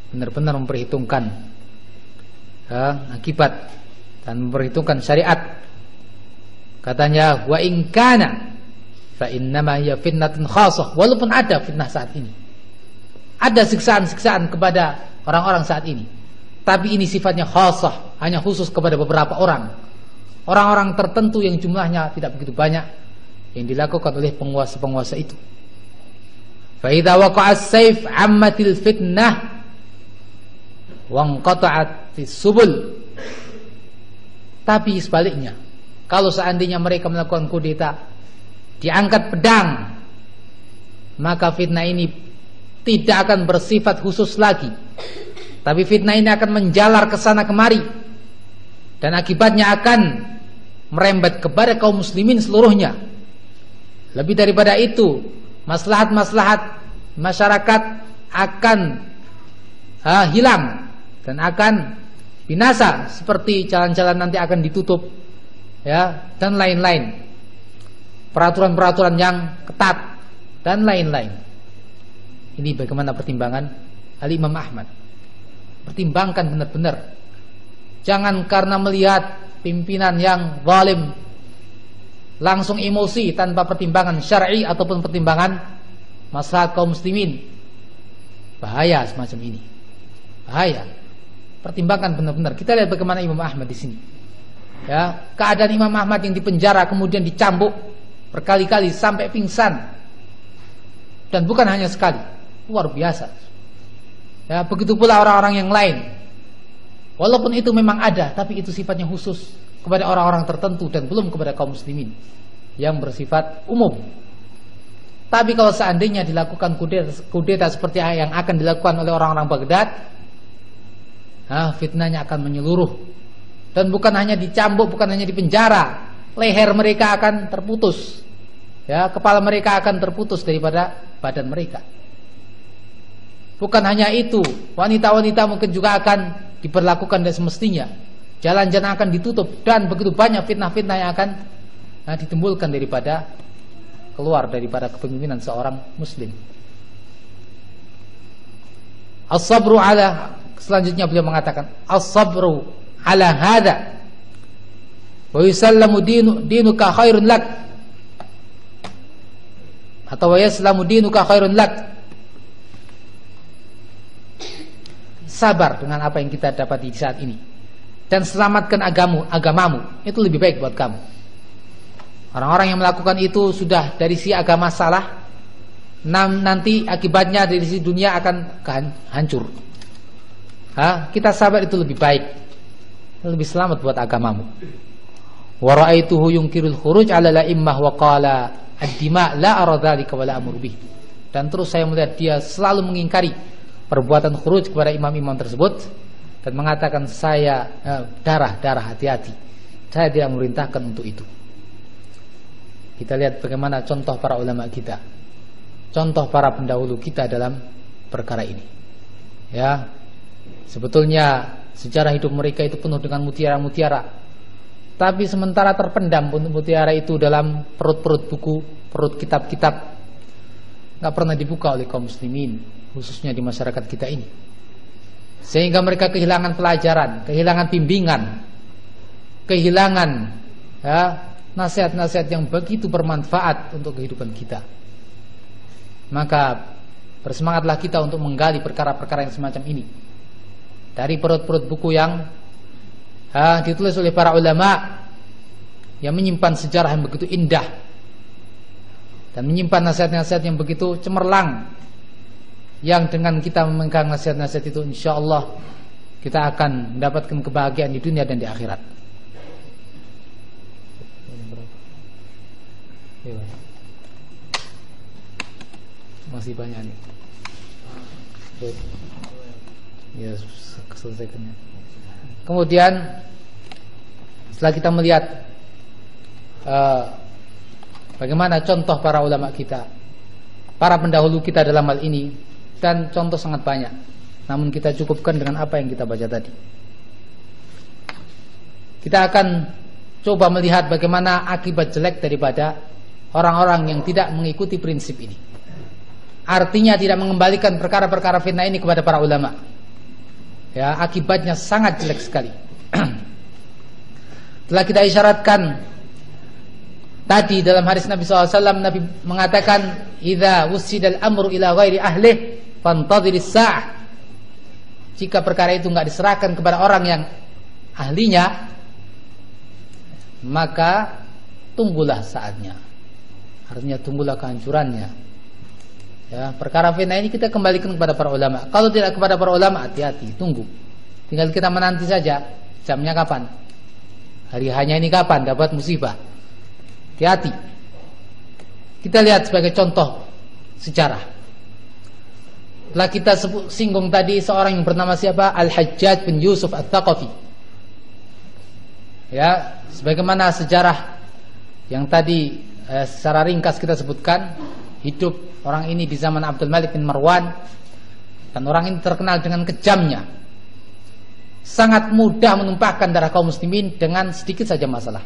benar-benar memperhitungkan akibat dan memperhitungkan syariat. Katanya, "Wa in kana fa innama hiya fitnatun khassah." Walaupun ada fitnah saat ini, ada siksaan-siksaan kepada orang-orang saat ini, tapi ini sifatnya khassah, hanya khusus kepada beberapa orang-orang tertentu yang jumlahnya tidak begitu banyak, yang dilakukan oleh penguasa-penguasa itu. Fa idza waqa'a as-sayf 'ammatil fitnah wa inqata'atis subul. Tapi sebaliknya, kalau seandainya mereka melakukan kudeta, diangkat pedang, maka fitnah ini tidak akan bersifat khusus lagi, tapi fitnah ini akan menjalar ke sana kemari, dan akibatnya akan merembet kepada kaum muslimin seluruhnya. Lebih daripada itu, maslahat-maslahat masyarakat akan hilang dan akan binasa, seperti jalan-jalan nanti akan ditutup, ya, dan lain-lain, peraturan-peraturan yang ketat dan lain-lain. Ini bagaimana pertimbangan Al-Imam Ahmad. Pertimbangkan benar-benar. Jangan karena melihat pimpinan yang zalim langsung emosi tanpa pertimbangan syar'i ataupun pertimbangan maslahat kaum muslimin. Bahaya semacam ini. Bahaya. Pertimbangkan benar-benar. Kita lihat bagaimana Imam Ahmad di sini. Ya, keadaan Imam Ahmad yang dipenjara kemudian dicambuk berkali-kali sampai pingsan. Dan bukan hanya sekali. Luar biasa. Ya, begitu pula orang-orang yang lain. Walaupun itu memang ada, tapi itu sifatnya khusus kepada orang-orang tertentu dan belum kepada kaum muslimin yang bersifat umum. Tapi kalau seandainya dilakukan kudeta seperti yang akan dilakukan oleh orang-orang Baghdad, fitnahnya akan menyeluruh. Dan bukan hanya dicambuk, bukan hanya dipenjara, leher mereka akan terputus, ya, kepala mereka akan terputus daripada badan mereka. Bukan hanya itu, wanita-wanita mungkin juga akan diperlakukan dan semestinya. Jalan-jalan akan ditutup, dan begitu banyak fitnah-fitnah yang akan ditimbulkan daripada kepemimpinan seorang muslim. As-sabru ala, selanjutnya beliau mengatakan, as-sabru ala hadha wa yusallamu dinuka khairun lak, atau wa yaslamu dinuka khairun lak. Sabar dengan apa yang kita dapati di saat ini, dan selamatkan agamamu, itu lebih baik buat kamu. Orang-orang yang melakukan itu sudah dari si agama salah, nanti akibatnya di sisi dunia akan hancur. Kita sabar itu lebih baik, lebih selamat buat agamamu. Wa ra'aituhu yunkirul khuruj 'ala la'immah wa qala ad-dima' la ara dzalika wa la amur bih. Dan terus saya melihat dia selalu mengingkari perbuatan khuruj kepada imam-imam tersebut dan mengatakan saya darah hati-hati. Saya tidak memerintahkan untuk itu. Kita lihat bagaimana contoh para ulama kita, contoh para pendahulu kita dalam perkara ini. Ya, sebetulnya sejarah hidup mereka itu penuh dengan mutiara-mutiara. Tapi sementara terpendam mutiara itu dalam perut-perut buku, perut kitab-kitab, nggak pernah dibuka oleh kaum muslimin, khususnya di masyarakat kita ini. Sehingga mereka kehilangan pelajaran, kehilangan bimbingan, kehilangan nasihat-nasihat yang begitu bermanfaat untuk kehidupan kita. Maka bersemangatlah kita untuk menggali perkara-perkara yang semacam ini dari perut-perut buku yang ditulis oleh para ulama yang menyimpan sejarah yang begitu indah dan menyimpan nasihat-nasihat yang begitu cemerlang, yang dengan kita memegang nasihat-nasihat itu insyaallah kita akan mendapatkan kebahagiaan di dunia dan di akhirat. Masih banyak nih. Ya, selesaikannya. Kemudian setelah kita melihat bagaimana contoh para ulama kita, para pendahulu kita dalam hal ini, dan contoh sangat banyak, namun kita cukupkan dengan apa yang kita baca tadi. Kita akan coba melihat bagaimana akibat jelek daripada orang-orang yang tidak mengikuti prinsip ini. Artinya tidak mengembalikan perkara-perkara fitnah ini kepada para ulama. Ya, akibatnya sangat jelek sekali. Telah kita isyaratkan tadi dalam hadis Nabi SAW, Nabi mengatakan, "Idza wusidal amru ila ghairi ahlih fantadhiris sa'ah." Jika perkara itu enggak diserahkan kepada orang yang ahlinya, maka tunggulah saatnya. Artinya tunggulah kehancurannya. Ya, perkara fitnah ini kita kembalikan kepada para ulama. Kalau tidak kepada para ulama, hati-hati, tunggu. Tinggal kita menanti saja jamnya kapan, hari hanya ini kapan dapat musibah. Hati-hati. Kita lihat sebagai contoh sejarah. Telah kita singgung tadi seorang yang bernama siapa? Al-Hajjaj bin Yusuf Al-Thaqafi. Ya, sebagaimana sejarah yang tadi secara ringkas kita sebutkan, hidup orang ini di zaman Abdul Malik bin Marwan, dan orang ini terkenal dengan kejamnya. Sangat mudah menumpahkan darah kaum muslimin dengan sedikit saja masalah.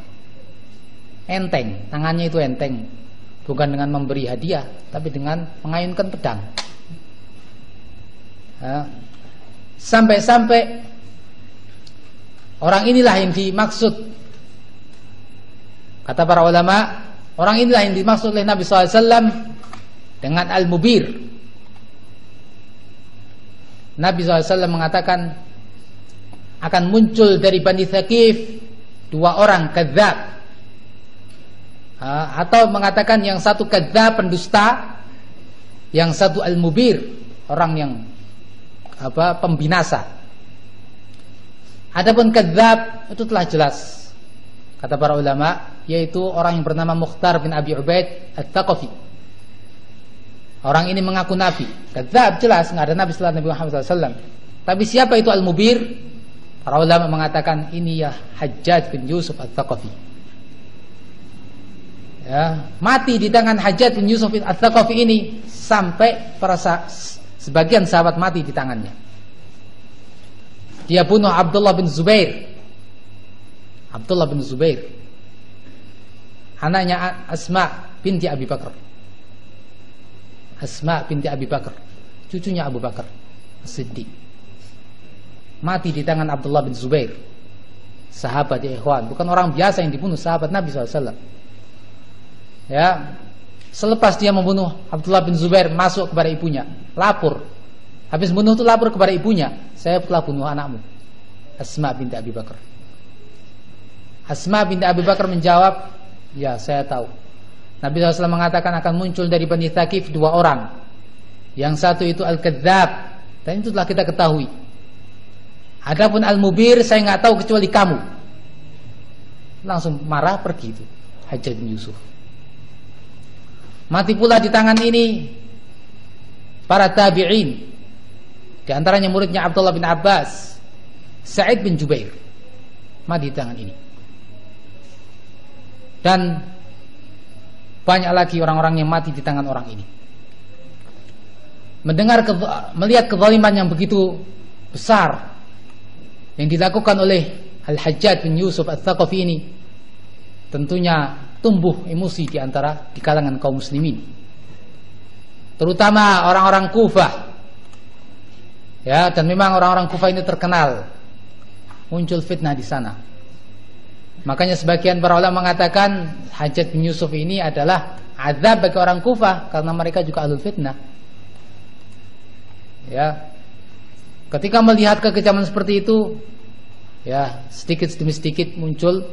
Enteng, tangannya itu enteng. Bukan dengan memberi hadiah, tapi dengan mengayunkan pedang. Sampai-sampai orang inilah yang dimaksud, kata para ulama, orang inilah yang dimaksud oleh Nabi SAW dengan al-mubir. Nabi SAW mengatakan akan muncul dari Bani Thaqif 2 orang kadzab, atau mengatakan yang satu kadzab pendusta, yang satu al-mubir, orang yang pembinasa. Adapun kadzab itu telah jelas, kata para ulama, yaitu orang yang bernama Mukhtar bin Abi Ubaid At-Thaqafi. Orang ini mengaku nabi. Kadzab jelas, nggak ada nabi setelah Nabi Muhammad SAW. Tapi siapa itu al-mubir? Para ulama mengatakan ini ya Hajjaj bin Yusuf At-Thaqafi. Ya, mati di tangan Hajjaj bin Yusuf At-Thaqafi ini sampai para sebagian sahabat mati di tangannya. Dia bunuh Abdullah bin Zubair. Abdullah bin Zubair, anaknya Asma binti Abi Bakar. Asma binti Abi Bakar, cucunya Abu Bakar As-Siddiq, mati di tangan Abdullah bin Zubair, sahabat ya ikhwan, bukan orang biasa yang dibunuh, sahabat Nabi SAW. Ya, selepas dia membunuh Abdullah bin Zubair, masuk kepada ibunya, lapor. Habis bunuh itu lapor kepada ibunya, saya telah bunuh anakmu, Asma binti Abi Bakar. Asma binti Abi Bakar menjawab, ya saya tahu. Nabi SAW mengatakan akan muncul dari Bani Thaqif 2 orang. Yang satu itu Al-Kadzdzab, dan itu telah kita ketahui. Adapun Al-Mubir saya nggak tahu kecuali kamu. Langsung marah pergi itu Hajjaj bin Yusuf. Mati pula di tangan ini para tabi'in, di antaranya muridnya Abdullah bin Abbas, Sa'id bin Jubair, mati di tangan ini. Dan banyak lagi orang-orang yang mati di tangan orang ini. Melihat kezaliman yang begitu besar yang dilakukan oleh Al-Hajjaj bin Yusuf Al-Thaqafi ini, tentunya tumbuh emosi di kalangan kaum muslimin, terutama orang-orang Kufah. Ya, dan memang orang-orang Kufah ini terkenal muncul fitnah di sana. Makanya sebagian para ulama mengatakan Hajjaj bin Yusuf ini adalah azab bagi orang Kufah karena mereka juga ahlul fitnah. Ya, ketika melihat kekejaman seperti itu, ya sedikit demi sedikit muncul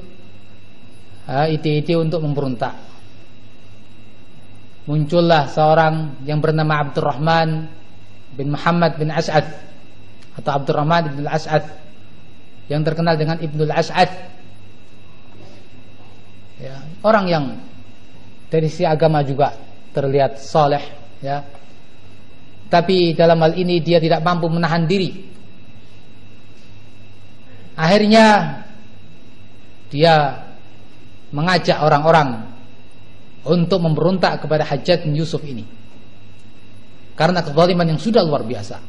ide-ide untuk memberontak. Muncullah seorang yang bernama Abdurrahman bin Muhammad bin As'ad atau Abdurrahman bin As'ad yang terkenal dengan Ibnul As'ad. Ya, orang yang dari sisi agama juga terlihat saleh, ya. Tapi dalam hal ini dia tidak mampu menahan diri. Akhirnya dia mengajak orang-orang untuk memberontak kepada Hajjaj bin Yusuf ini karena kezaliman yang sudah luar biasa.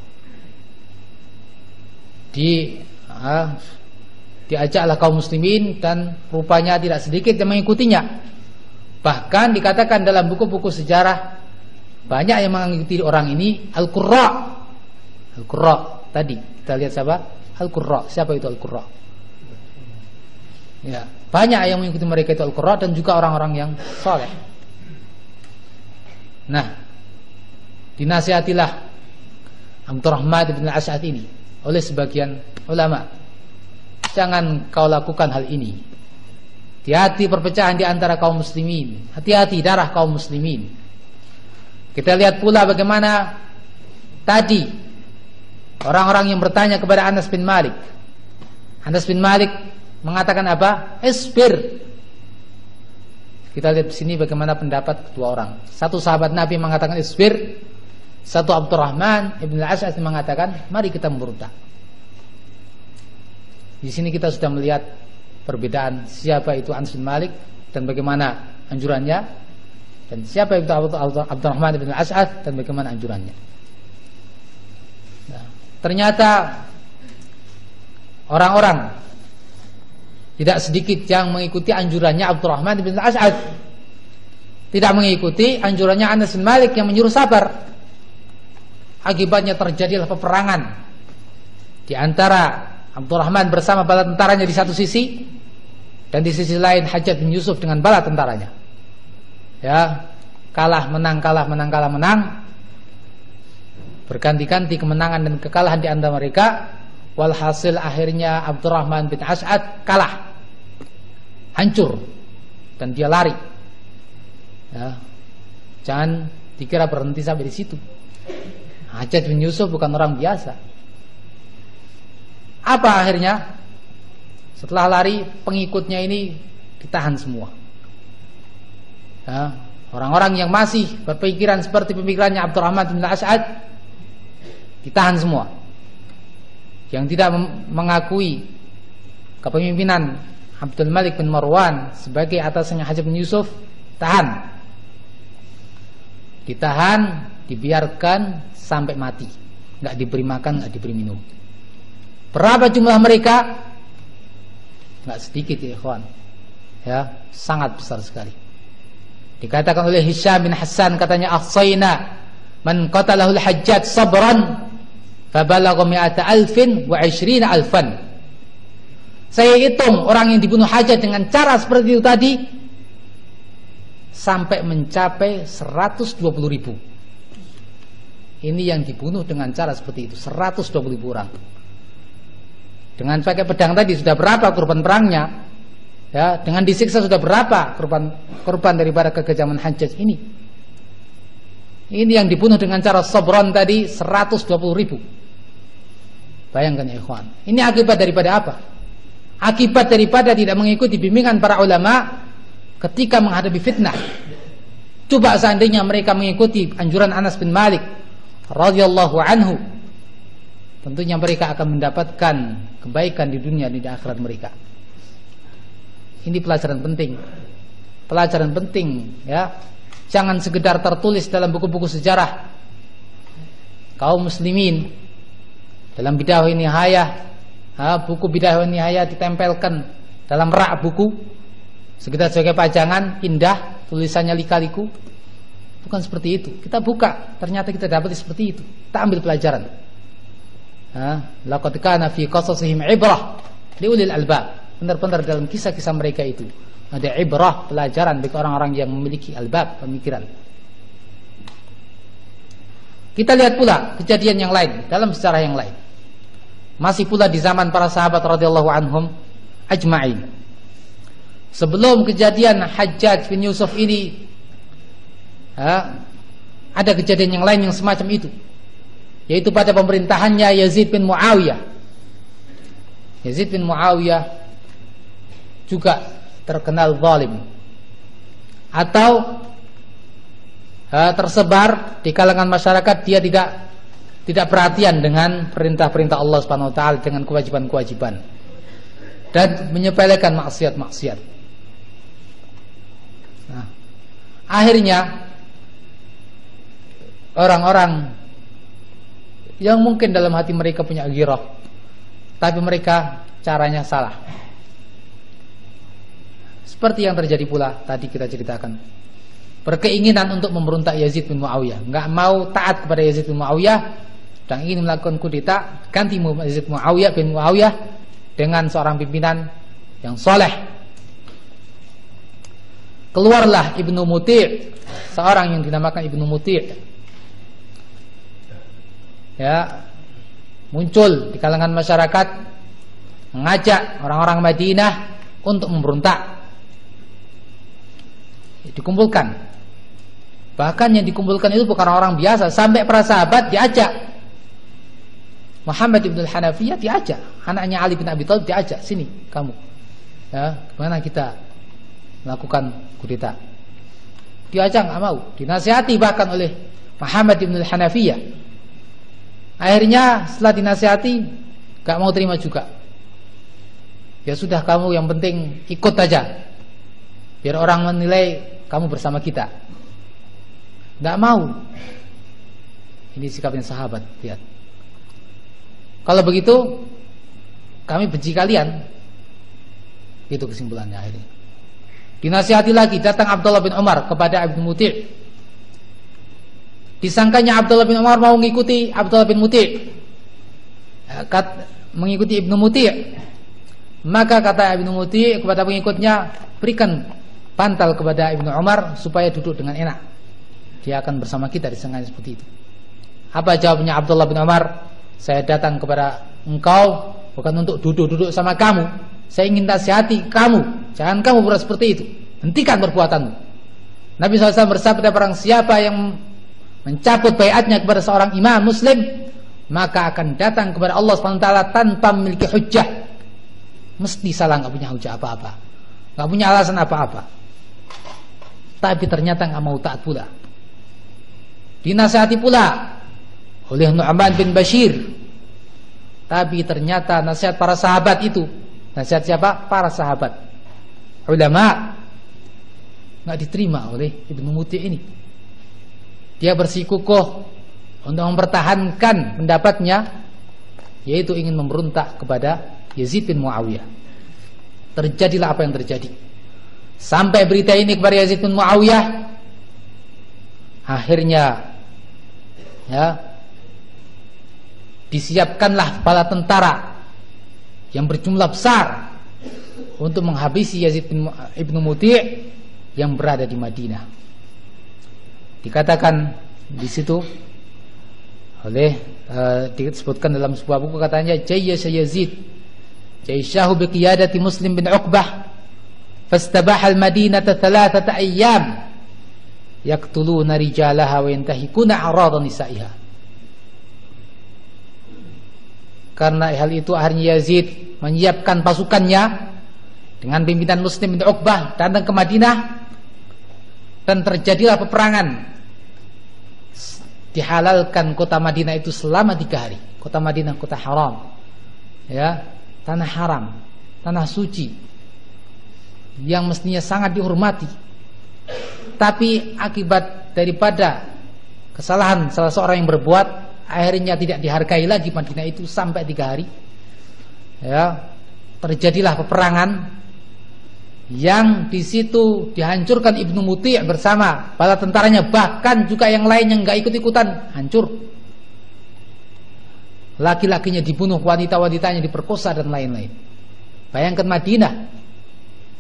Diajaklah kaum muslimin dan rupanya tidak sedikit yang mengikutinya. Bahkan dikatakan dalam buku-buku sejarah banyak yang mengikuti orang ini. Al-Qurra tadi kita lihat siapa? Al-Qurra. Siapa itu Al-Qurra? Ya, banyak yang mengikuti mereka itu Al-Qurra dan juga orang-orang yang saleh. Nah, dinasihatilah Abdurrahman bin As'ad ini oleh sebagian ulama, jangan kau lakukan hal ini. Hati-hati perpecahan di antara kaum muslimin, hati-hati darah kaum muslimin. Kita lihat pula bagaimana tadi orang-orang yang bertanya kepada Anas bin Malik. Anas bin Malik mengatakan apa? Isbir. Kita lihat di sini bagaimana pendapat kedua orang. Satu sahabat Nabi mengatakan isbir, satu Abdurrahman ibn al-As'ad mengatakan mari kita memberontak. Di sini kita sudah melihat perbedaan siapa itu Anas bin Malik dan bagaimana anjurannya, dan siapa itu Abdurrahman ibn al-As'ad dan bagaimana anjurannya. Nah, ternyata orang-orang tidak sedikit yang mengikuti anjurannya Abdurrahman bin As'ad, tidak mengikuti anjurannya Anas bin Malik yang menyuruh sabar. Akibatnya terjadilah peperangan di antara Abdurrahman bersama bala tentaranya di satu sisi, dan di sisi lain Hajjaj bin Yusuf dengan bala tentaranya. Ya, kalah menang, kalah menang, kalah menang, berganti-ganti kemenangan dan kekalahan di antara mereka. Walhasil akhirnya Abdurrahman bin As'ad kalah, hancur, dan dia lari. Ya, jangan dikira berhenti sampai di situ. Hajjaj bin Yusuf bukan orang biasa. Apa akhirnya? Setelah lari, pengikutnya ini ditahan semua. Ya, orang-orang yang masih berpikiran seperti pemikirannya Abdurrahman bin As'ad ditahan semua. Yang tidak mengakui kepemimpinan Abdul Malik bin Marwan sebagai atasannya Hajjaj bin Yusuf ditahan, dibiarkan sampai mati, nggak diberi makan, nggak diberi minum. Berapa jumlah mereka? Nggak sedikit ya ikhwan, ya sangat besar sekali. Dikatakan oleh Hisham bin Hassan, katanya ahsayna man qatalahu al-Hajjaj sabran fabalagha mi'ata alfin wa 20 alfan. Saya hitung orang yang dibunuh Hajjaj dengan cara seperti itu tadi sampai mencapai 120.000. Ini yang dibunuh dengan cara seperti itu, 120.000 orang. Dengan pakai pedang tadi sudah berapa korban perangnya? Ya, dengan disiksa sudah berapa korban daripada kekejaman Hajjaj ini? Ini yang dibunuh dengan cara sabron tadi 120.000. Bayangkan ya ikhwan. Ini akibat daripada apa? Akibat daripada tidak mengikuti bimbingan para ulama ketika menghadapi fitnah. Coba seandainya mereka mengikuti anjuran Anas bin Malik radhiyallahu anhu, tentunya mereka akan mendapatkan kebaikan di dunia dan di akhirat mereka. Ini pelajaran penting. Pelajaran penting ya. Jangan sekedar tertulis dalam buku-buku sejarah kaum muslimin dalam Bidayah wa Nihayah, buku Bidayah wa Nihayah ditempelkan dalam rak buku sekedar sebagai pajangan indah, tulisannya lika-liku. Bukan seperti itu. Kita buka, ternyata kita dapat seperti itu. Kita ambil pelajaran. Laqad kana fi qasasihim ibrah li ulil albab. Benar-benar dalam kisah-kisah mereka itu ada ibrah, pelajaran bagi orang-orang yang memiliki albab, pemikiran. Kita lihat pula kejadian yang lain dalam sejarah yang lain. Masih pula di zaman para sahabat radhiyallahu anhum ajma'in. Sebelum kejadian Hajjaj bin Yusuf ini, ada kejadian yang lain yang semacam itu, yaitu pada pemerintahannya Yazid bin Muawiyah. Yazid bin Muawiyah juga terkenal zalim atau tersebar di kalangan masyarakat. Dia tidak perhatian dengan perintah-perintah Allah Subhanahu wa taala, dengan kewajiban-kewajiban, dan menyepelekan maksiat-maksiat. Nah, akhirnya orang-orang yang mungkin dalam hati mereka punya ghirah, tapi mereka caranya salah. Seperti yang terjadi pula tadi kita ceritakan, berkeinginan untuk memberontak Yazid bin Muawiyah, nggak mau taat kepada Yazid bin Muawiyah dan ingin melakukan kudeta, ganti Yazid bin Muawiyah dengan seorang pimpinan yang soleh. Keluarlah Ibnu Muti', seorang yang dinamakan Ibnu Muti', ya, muncul di kalangan masyarakat, mengajak orang-orang Madinah untuk memberontak. Dikumpulkan. Bahkan yang dikumpulkan itu bukan orang biasa, sampai para sahabat diajak. Muhammad ibn al-Hanafiyah diajak, anaknya Ali bin Abi Thalib diajak, sini kamu. Ya, gimana kita melakukan kudeta? Diajak nggak mau, dinasihati bahkan oleh Muhammad ibn al-Hanafiyah. Akhirnya setelah dinasihati nggak mau terima juga. Ya sudah, kamu yang penting ikut aja, biar orang menilai kamu bersama kita. Tidak mau. Ini sikapnya sahabat. Lihat. Kalau begitu, kami benci kalian. Itu kesimpulannya akhirnya. Dinasihati lagi, datang Abdullah bin Umar kepada Ibnu Muti'. Disangkanya Abdullah bin Umar mau mengikuti Abdullah bin Muti', mengikuti Ibnu Muti'. Maka kata Ibnu Muti' kepada pengikutnya, berikan bantal kepada Ibnu Umar supaya duduk dengan enak. Dia akan bersama kita, disangkanya seperti itu. Apa jawabnya Abdullah bin Umar? Saya datang kepada engkau bukan untuk duduk-duduk sama kamu. Saya ingin nasihati kamu. Jangan kamu berbuat seperti itu. Hentikan perbuatanmu. Nabi SAW bersabda, barang siapa yang mencabut baiatnya kepada seorang imam muslim, maka akan datang kepada Allah SWT tanpa memiliki hujjah. Mesti salah, gak punya hujjah apa-apa, gak punya alasan apa-apa. Tapi ternyata gak mau taat pula. Dinasihati pula oleh Nu'man bin Bashir. Tapi ternyata nasihat para sahabat itu, nasihat siapa? Para sahabat, ulama, gak diterima oleh Ibnu Muti' ini. Dia bersikukuh untuk mempertahankan pendapatnya, yaitu ingin memberontak kepada Yazid bin Muawiyah. Terjadilah apa yang terjadi. Sampai berita ini kepada Yazid bin Muawiyah, akhirnya ya disiapkanlah bala tentara yang berjumlah besar untuk menghabisi Yazid bin Ibnu Muti' yang berada di Madinah. Dikatakan di situ oleh disebutkan dalam sebuah buku, katanya Jayyasha Yazid jayshahu biqiyadati Muslim bin Uqbah fastabahal madinata thalathata ayyam yaqtuluna rijalaha wa yantahikuna a'radha nisaiha. Karena hal itu akhirnya Yazid menyiapkan pasukannya dengan pimpinan Muslim bin Uqbah datang ke Madinah, dan terjadilah peperangan. Dihalalkan kota Madinah itu selama 3 hari. Kota Madinah kota haram, ya, tanah haram, tanah suci yang mestinya sangat dihormati. Tapi akibat daripada kesalahan salah seorang yang berbuat, akhirnya tidak dihargai lagi Madinah itu sampai 3 hari. Ya, terjadilah peperangan yang di situ dihancurkan Ibnu Muti' bersama bala tentaranya, bahkan juga yang lain yang enggak ikut-ikutan hancur. Laki-lakinya dibunuh, wanita-wanitanya diperkosa dan lain-lain. Bayangkan Madinah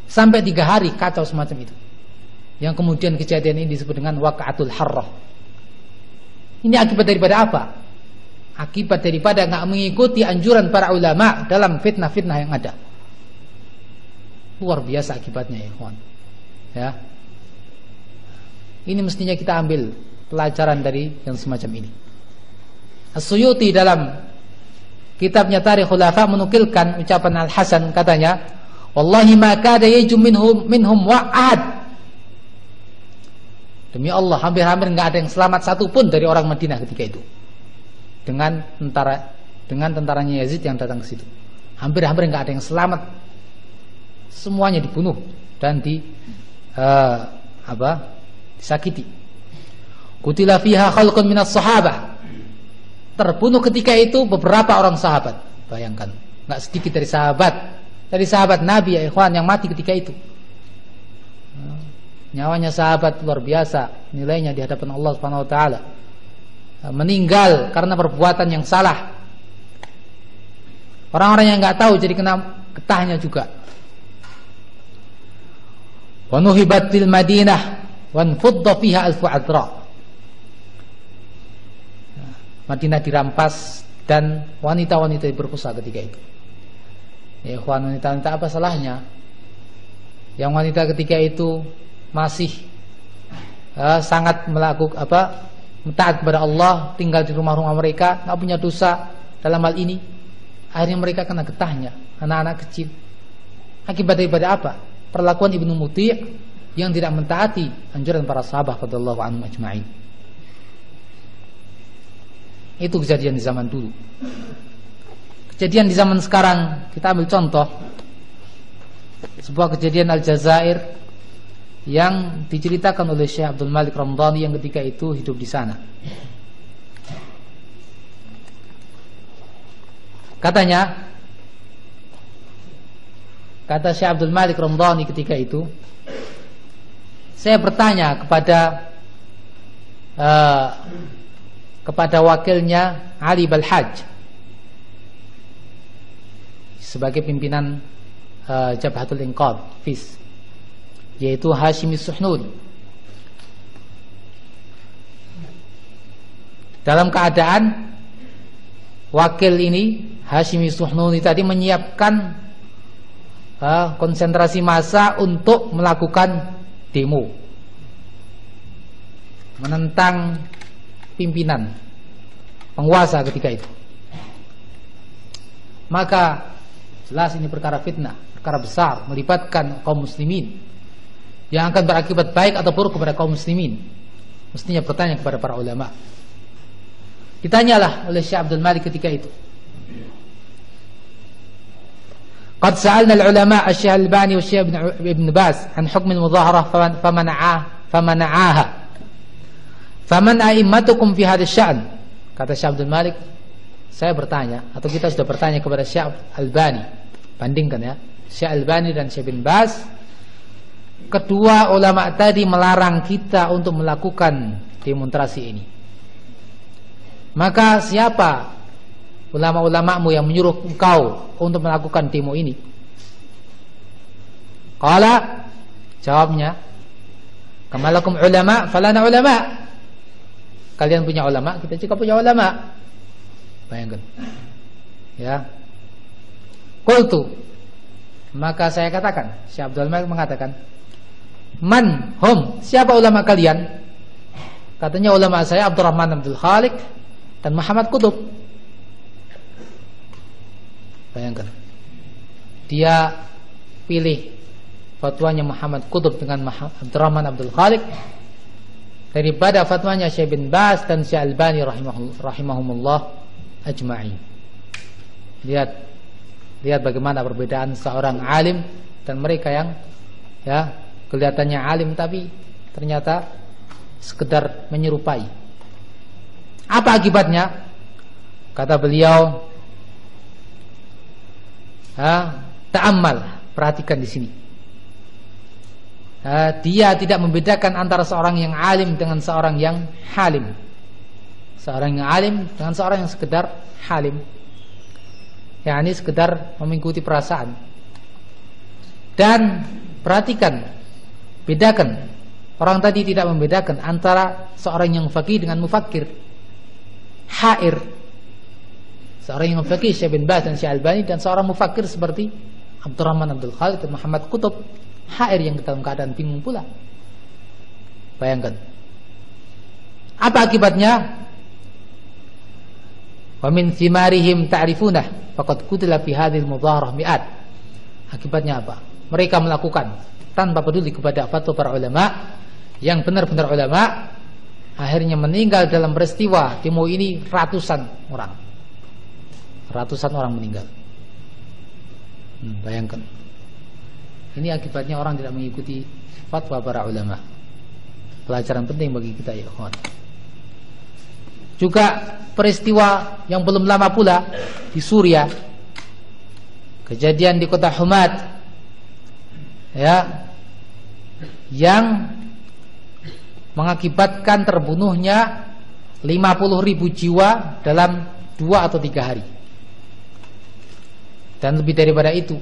sampai 3 hari kacau semacam itu. Yang kemudian kejadian ini disebut dengan Waqa'atul Harrah. Ini akibat daripada apa? Akibat daripada enggak mengikuti anjuran para ulama dalam fitnah-fitnah yang ada. Luar biasa akibatnya, ya kawan. Ya. Ini mestinya kita ambil pelajaran dari yang semacam ini. As-Suyuti dalam kitabnya Tarikh Khulafa menukilkan ucapan Al-Hasan, katanya, "Wallahi ma kada yajum minhum wa'ad." Demi Allah, hampir-hampir enggak ada yang selamat satu pun dari orang Madinah ketika itu. Dengan tentaranya Yazid yang datang ke situ. Hampir-hampir enggak ada yang selamat. Semuanya dibunuh dan disakiti. Qutila fiha khalqun minas sahabah. Terbunuh ketika itu beberapa orang sahabat. Bayangkan, enggak sedikit dari sahabat Nabi, ya ikhwan, yang mati ketika itu. Nyawanya sahabat luar biasa nilainya di hadapan Allah Subhanahu wa taala. Meninggal karena perbuatan yang salah. Orang-orang yang enggak tahu jadi kena getahnya juga. Wa nuhibat fil Madinah wa nfudda fiha alfu adra. Madinah dirampas dan wanita-wanita diperkosa ketika itu. Ya ikhwan, wanita-wanita apa salahnya? Yang wanita ketika itu masih sangat melakukan taat kepada Allah, tinggal di rumah-rumah mereka, enggak punya dosa dalam hal ini. Akhirnya mereka kena getahnya, anak-anak kecil. Akibat daripada apa? Perlakuan Ibnu Muti' yang tidak mentaati anjuran para sahabat radhiyallahu anhum ajma'in. Itu kejadian di zaman dulu. Kejadian di zaman sekarang, kita ambil contoh sebuah kejadian Aljazair yang diceritakan oleh Syekh Abdul Malik Ramdhani yang ketika itu hidup di sana. Kata Syekh Abdul Malik Ramdhani ketika itu, saya bertanya kepada wakilnya Ali Balhaj sebagai pimpinan Jabhatul Inqadh FIS, yaitu Hashimi Suhnun. Dalam keadaan wakil ini Hashimi Suhnuni tadi menyiapkan konsentrasi massa untuk melakukan demo menentang pimpinan penguasa ketika itu. Maka jelas ini perkara fitnah, perkara besar, melibatkan kaum muslimin yang akan berakibat baik atau buruk kepada kaum muslimin. Mestinya bertanya kepada para ulama. Ditanyalah oleh Syekh Abdul Malik ketika itu. Qad sa'alna al-ulama Asy-Syaikh Al-Albani wa Syekh Ibn Baz an hukm al-mudhaharah famana'aha. Faman a'immatukum fi hadha asy-sya'n? Kata Syekh Abdul Malik, saya bertanya atau kita sudah bertanya kepada Syekh Al-Albani. Bandingkan ya, Syekh Al-Albani dan Syekh Ibn Baz. Kedua ulama tadi melarang kita untuk melakukan demonstrasi ini. Maka siapa ulama-ulamamu yang menyuruh engkau untuk melakukan demo ini? Qala, jawabnya, kamalakum ulama falana ulama. Kalian punya ulama, kita juga punya ulama. Bayangkan. Ya. Qultu, Maka saya katakan, Syekh Abdul Malik mengatakan, man hum, siapa ulama kalian? Katanya ulama saya Abdurrahman Abdul Khaliq dan Muhammad Qutb. Bayangkan, dia pilih fatwanya Muhammad Qutb dengan Abdurrahman Abdul Khaliq daripada fatwanya Syekh bin Baz dan Syekh Albani rahimahumullah ajma'in. Lihat bagaimana perbedaan seorang alim dan mereka yang ya kelihatannya alim tapi ternyata sekedar menyerupai. Apa akibatnya? Kata beliau, ta'ammal, perhatikan di sini. Dia tidak membedakan antara seorang yang alim dengan seorang yang halim. Seorang yang alim dengan seorang yang sekedar halim. yakni sekedar mengikuti perasaan. Dan perhatikan, bedakan. Orang tadi tidak membedakan antara seorang yang faqih dengan mufakkir, hair. Seorang yang faqih Syekh bin Baz dan Syekh Albani, dan seorang mufakkir seperti Abdurrahman Abdul Khaliq dan Muhammad Qutb, hair yang dalam keadaan bingung pula. Bayangkan. Apa akibatnya? Wa min thimarihim ta'rifunah faqad qutila fi hadhil mudharah mi'at. Akibatnya apa? Mereka melakukan tanpa peduli kepada fatwa para ulama, yang benar-benar ulama, akhirnya meninggal dalam peristiwa demo ini ratusan orang. Ratusan orang meninggal. Bayangkan. Ini akibatnya orang tidak mengikuti fatwa para ulama. Pelajaran penting bagi kita ya kawan. Juga peristiwa yang belum lama pula di Suriah, kejadian di kota Humad, ya, yang mengakibatkan terbunuhnya 50.000 jiwa dalam 2 atau 3 hari. Dan lebih daripada itu,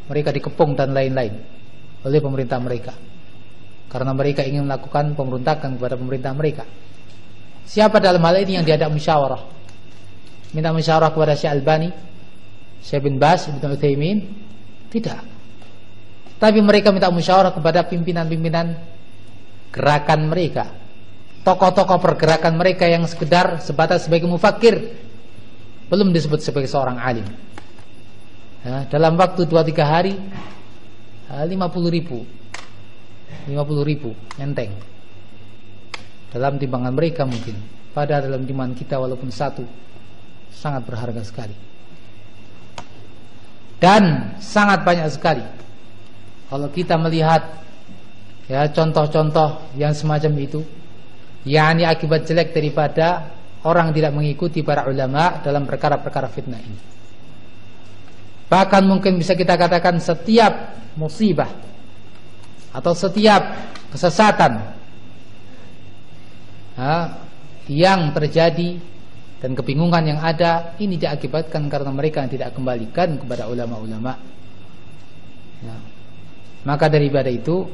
mereka dikepung dan lain-lain oleh pemerintah mereka, karena mereka ingin melakukan pemberontakan kepada pemerintah mereka. Siapa dalam hal ini yang diajak musyawarah? Minta musyawarah kepada Syekh Albani, Syekh bin Baz, Ibnu Utsaimin? Tidak. Tapi mereka minta musyawarah kepada pimpinan-pimpinan gerakan mereka, tokoh-tokoh pergerakan mereka yang sekedar sebatas sebagai mufakkir, belum disebut sebagai seorang alim. Ya, dalam waktu 2-3 hari 50.000 enteng. Dalam timbangan mereka mungkin, pada dalam timbangan kita walaupun satu, sangat berharga sekali. Dan sangat banyak sekali kalau kita melihat ya contoh-contoh yang semacam itu, yakni akibat jelek daripada orang tidak mengikuti para ulama dalam perkara-perkara fitnah ini. Bahkan mungkin bisa kita katakan setiap musibah atau setiap kesesatan yang terjadi dan kebingungan yang ada, ini diakibatkan karena mereka yang tidak kembalikan kepada ulama-ulama. Ya. Maka daripada itu,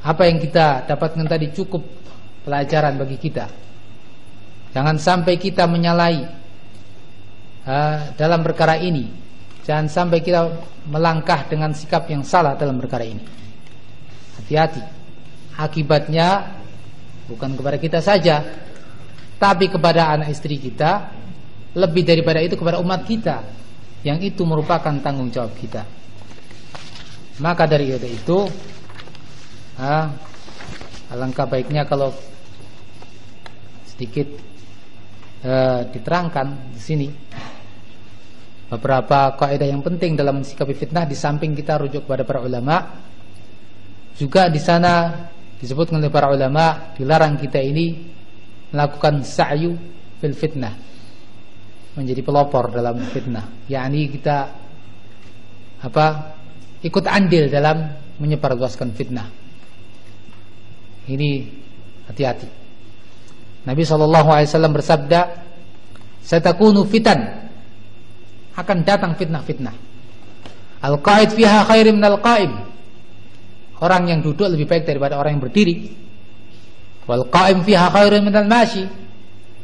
apa yang kita dapatkan tadi cukup pelajaran bagi kita. Jangan sampai kita menyalahi dalam perkara ini. Jangan sampai kita melangkah dengan sikap yang salah dalam perkara ini. Hati-hati. Akibatnya bukan kepada kita saja, tapi kepada anak istri kita, lebih daripada itu kepada umat kita, yang itu merupakan tanggung jawab kita. Maka dari itu, alangkah baiknya kalau sedikit diterangkan di sini beberapa kaidah yang penting dalam mensikapi fitnah. Di samping kita rujuk kepada para ulama, juga di sana disebutkan oleh para ulama, dilarang kita ini melakukan sa'yu fil fitnah, menjadi pelopor dalam fitnah, yakni kita ikut andil dalam menyebarluaskan fitnah. Ini hati-hati. Nabi SAW bersabda, satakunu fitan, akan datang fitnah-fitnah. Al-qa'id fiha khairum minal qa'im, orang yang duduk lebih baik daripada orang yang berdiri. Wal qa'im fiha khairun minal mashi,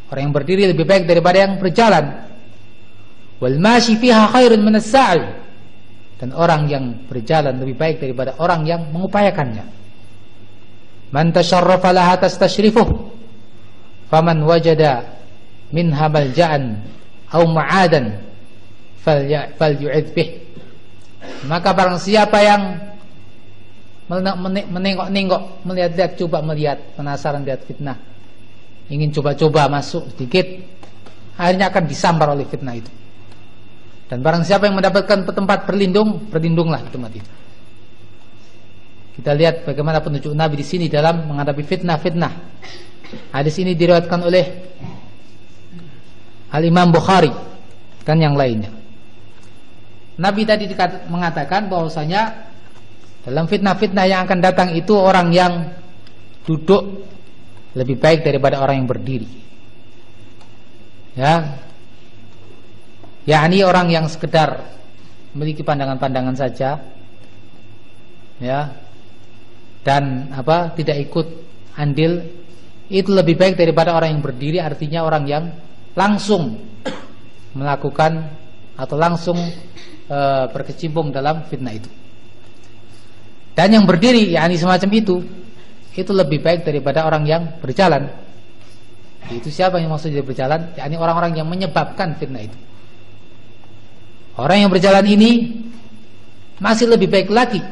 orang yang berdiri lebih baik daripada yang berjalan. Wal mashi fiha khairun minas sa'i, dan orang yang berjalan lebih baik daripada orang yang mengupayakannya. Man tasharrafa laha tastashrifuh faman wajada minha malja'an aw ma'adan falyu'idh bih. Maka barang siapa yang menengok-nengok, melihat-lihat, coba melihat, penasaran lihat fitnah, ingin coba-coba masuk sedikit, akhirnya akan disambar oleh fitnah itu. Dan barang siapa yang mendapatkan tempat berlindung, berlindunglah di tempat itu. Kita lihat bagaimana petunjuk Nabi di sini dalam menghadapi fitnah-fitnah. Hadis ini diriwayatkan oleh Al-Imam Bukhari dan yang lainnya. Nabi tadi mengatakan bahwasanya dalam fitnah-fitnah yang akan datang itu orang yang duduk lebih baik daripada orang yang berdiri. Ya, yakni orang yang sekedar memiliki pandangan-pandangan saja, ya, dan tidak ikut andil, itu lebih baik daripada orang yang berdiri. Artinya orang yang langsung melakukan atau langsung berkecimpung dalam fitnah itu. Dan yang berdiri, yakni semacam itu lebih baik daripada orang yang berjalan. Itu siapa yang maksudnya berjalan? Yakni orang-orang yang menyebabkan fitnah itu. Orang yang berjalan ini masih lebih baik lagi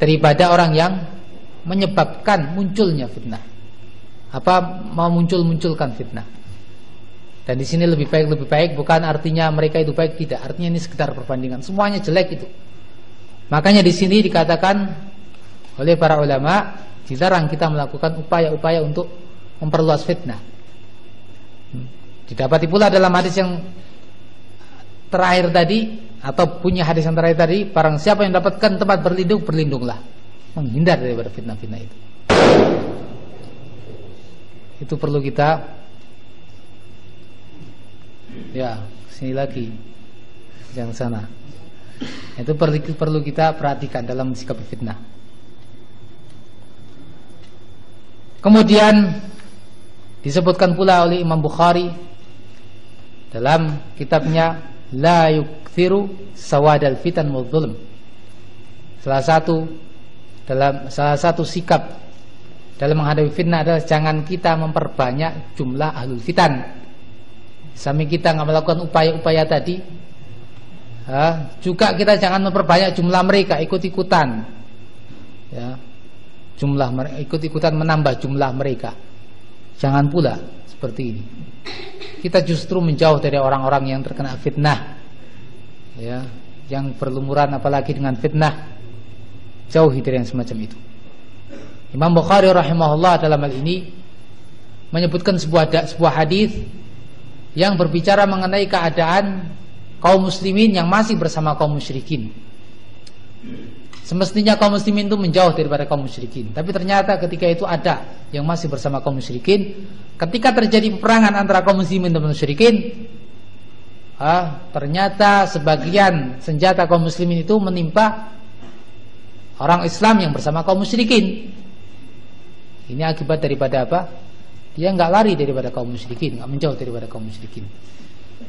daripada orang yang menyebabkan munculnya fitnah. Mau munculkan fitnah. Dan di sini lebih baik bukan artinya mereka itu baik, tidak. Artinya ini sekedar perbandingan. Semuanya jelek itu. Makanya di sini dikatakan oleh para ulama, dilarang kita melakukan upaya-upaya untuk memperluas fitnah. Didapati pula dalam hadis yang terakhir tadi, atau punya hadis yang terakhir tadi, barang siapa yang dapatkan tempat berlindung, berlindunglah, menghindar daripada fitnah-fitnah itu. Itu perlu kita, ya, sini lagi, jangan sana. Itu perlu kita perhatikan dalam sikapi fitnah. Kemudian disebutkan pula oleh Imam Bukhari dalam kitabnya La yukthiru sawadal fitan wal zulm. Salah satu sikap dalam menghadapi fitnah adalah jangan kita memperbanyak jumlah ahlul fitan. Sampai kita nggak melakukan upaya-upaya tadi, juga kita jangan memperbanyak jumlah mereka, ikut-ikutan, ya, ikut-ikutan menambah jumlah mereka. Jangan pula seperti ini. Kita justru menjauh dari orang-orang yang terkena fitnah, ya, yang berlumuran apalagi dengan fitnah. Jauhi dari yang semacam itu. Imam Bukhari rahimahullah dalam hal ini menyebutkan sebuah hadis yang berbicara mengenai keadaan kaum muslimin yang masih bersama kaum musyrikin. Semestinya kaum muslimin itu menjauh daripada kaum musyrikin, tapi ternyata ketika itu ada yang masih bersama kaum musyrikin. Ketika terjadi peperangan antara kaum muslimin dan musyrikin, ternyata sebagian senjata kaum muslimin itu menimpa orang Islam yang bersama kaum musyrikin. Ini akibat daripada apa? Dia enggak lari daripada kaum musyrikin, enggak menjauh daripada kaum musyrikin.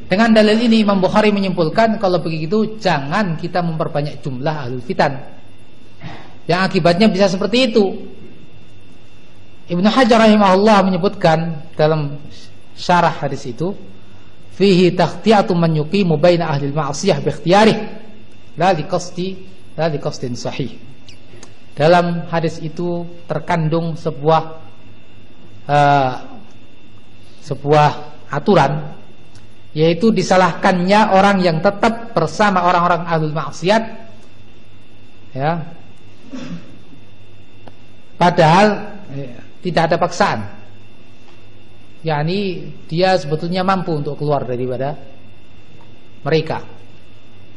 Dengan dalil ini Imam Bukhari menyimpulkan kalau begitu jangan kita memperbanyak jumlah ahlul fitan, yang akibatnya bisa seperti itu. Ibnu Hajar rahimahullah menyebutkan dalam syarah hadis itu, fihi takhtiyatu man yuqimu baina ahli al-ma'siyah bi ikhtiyarih la liqasdin sahih. Dalam hadis itu terkandung sebuah aturan, yaitu disalahkannya orang yang tetap bersama orang-orang ahlul maksiat, ya, padahal tidak ada paksaan, yakni dia sebetulnya mampu untuk keluar daripada mereka,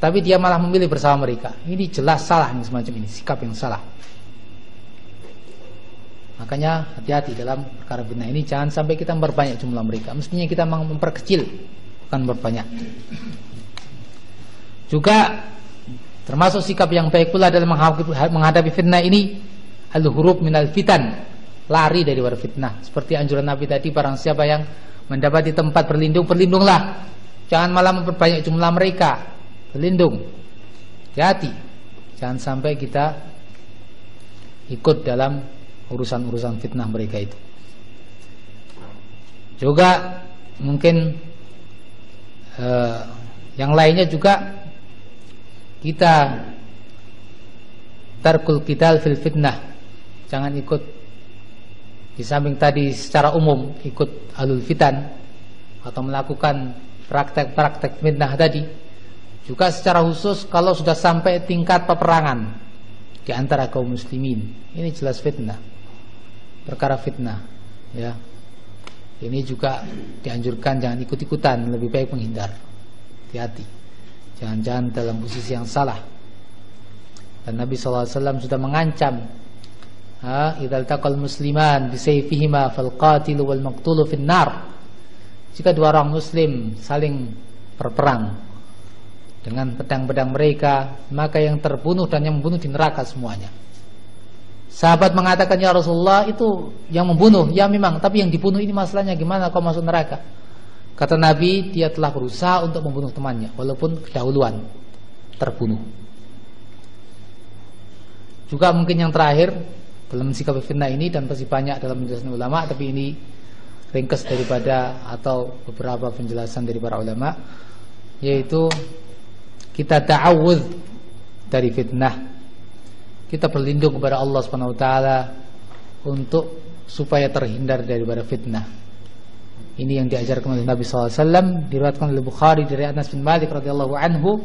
tapi dia malah memilih bersama mereka. Ini jelas salah yang semacam ini, sikap yang salah. Makanya hati-hati dalam perkara fitnah ini, jangan sampai kita memperbanyak jumlah mereka. Mestinya kita memperkecil, bukan memperbanyak. Juga termasuk sikap yang baik pula dalam menghadapi fitnah ini, al-hurub minal fitan, lari daripada fitnah. Seperti anjuran Nabi tadi, barang siapa yang mendapati tempat berlindung, berlindunglah. Jangan malah memperbanyak jumlah mereka, berlindung. Hati-hati, jangan sampai kita ikut dalam urusan-urusan fitnah mereka itu. Juga mungkin yang lainnya juga kita tarkul qital fil fitnah. Jangan ikut, di samping tadi secara umum ikut ahlul fitan atau melakukan praktek-praktek fitnah tadi, juga secara khusus kalau sudah sampai tingkat peperangan di antara kaum muslimin, ini jelas fitnah, perkara fitnah, ya. Ini juga dianjurkan jangan ikut-ikutan, lebih baik menghindar. Hati-hati, jangan-jangan dalam posisi yang salah. Dan Nabi SAW sudah mengancam, idza taqal musliman bisayfihima fal qatilu wal maqtulu fin nar. Jika dua orang muslim saling berperang dengan pedang-pedang mereka, maka yang terbunuh dan yang membunuh di neraka semuanya. Sahabat mengatakan, ya Rasulullah, itu yang membunuh, ya memang, tapi yang dibunuh ini masalahnya gimana kau masuk neraka? Kata Nabi, dia telah berusaha untuk membunuh temannya, walaupun kedahuluan terbunuh. Juga mungkin yang terakhir dalam sikap fitnah ini, dan pasti banyak dalam penjelasan ulama, tapi ini ringkas daripada atau beberapa penjelasan dari para ulama, yaitu kita ta'awudz dari fitnah. Kita berlindung kepada Allah Subhanahu wa taala untuk supaya terhindar daripada fitnah. Ini yang diajarkan oleh Nabi sallallahu alaihi wasallam, diriwayatkan oleh Bukhari dari Anas bin Malik radhiyallahu anhu,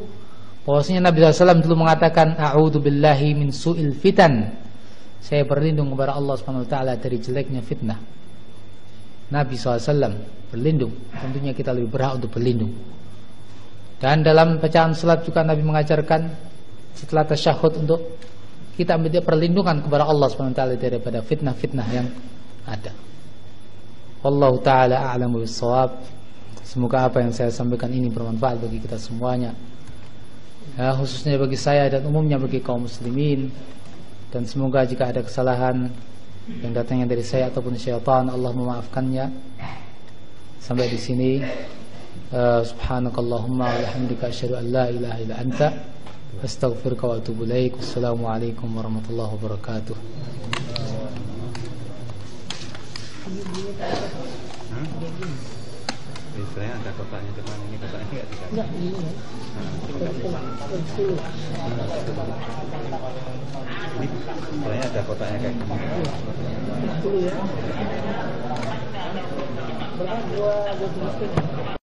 bahwasanya Nabi sallallahu alaihi wasallam dulu mengatakan, a'udzu billahi min su'il fitan. Saya berlindung kepada Allah Subhanahu wa taala dari jeleknya fitnah. Nabi sallallahu alaihi wasallam berlindung, tentunya kita lebih berhak untuk berlindung. Dan dalam bacaan salat juga Nabi mengajarkan setelah tasyahud untuk kita ambil perlindungan kepada Allah SWT daripada fitnah-fitnah yang ada. Wallahu ta'ala a'lamu bis-shawab. Semoga apa yang saya sampaikan ini bermanfaat bagi kita semuanya, ya, khususnya bagi saya dan umumnya bagi kaum muslimin. Dan semoga jika ada kesalahan yang datangnya dari saya ataupun syaitan, Allah memaafkannya. Sampai di sini, subhanakallahumma wa bihamdika asyhadu an la ilaha illa anta astaghfiruka wa atubu ilaik. Wassalamualaikum warahmatullahi wabarakatuh. Istilahnya ada kotaknya depan, ini kotaknya enggak dikasih. Enggak, ini ya. Ini istilahnya ada kotaknya kayak gini. 10 ya. Berapa? 2 tulis.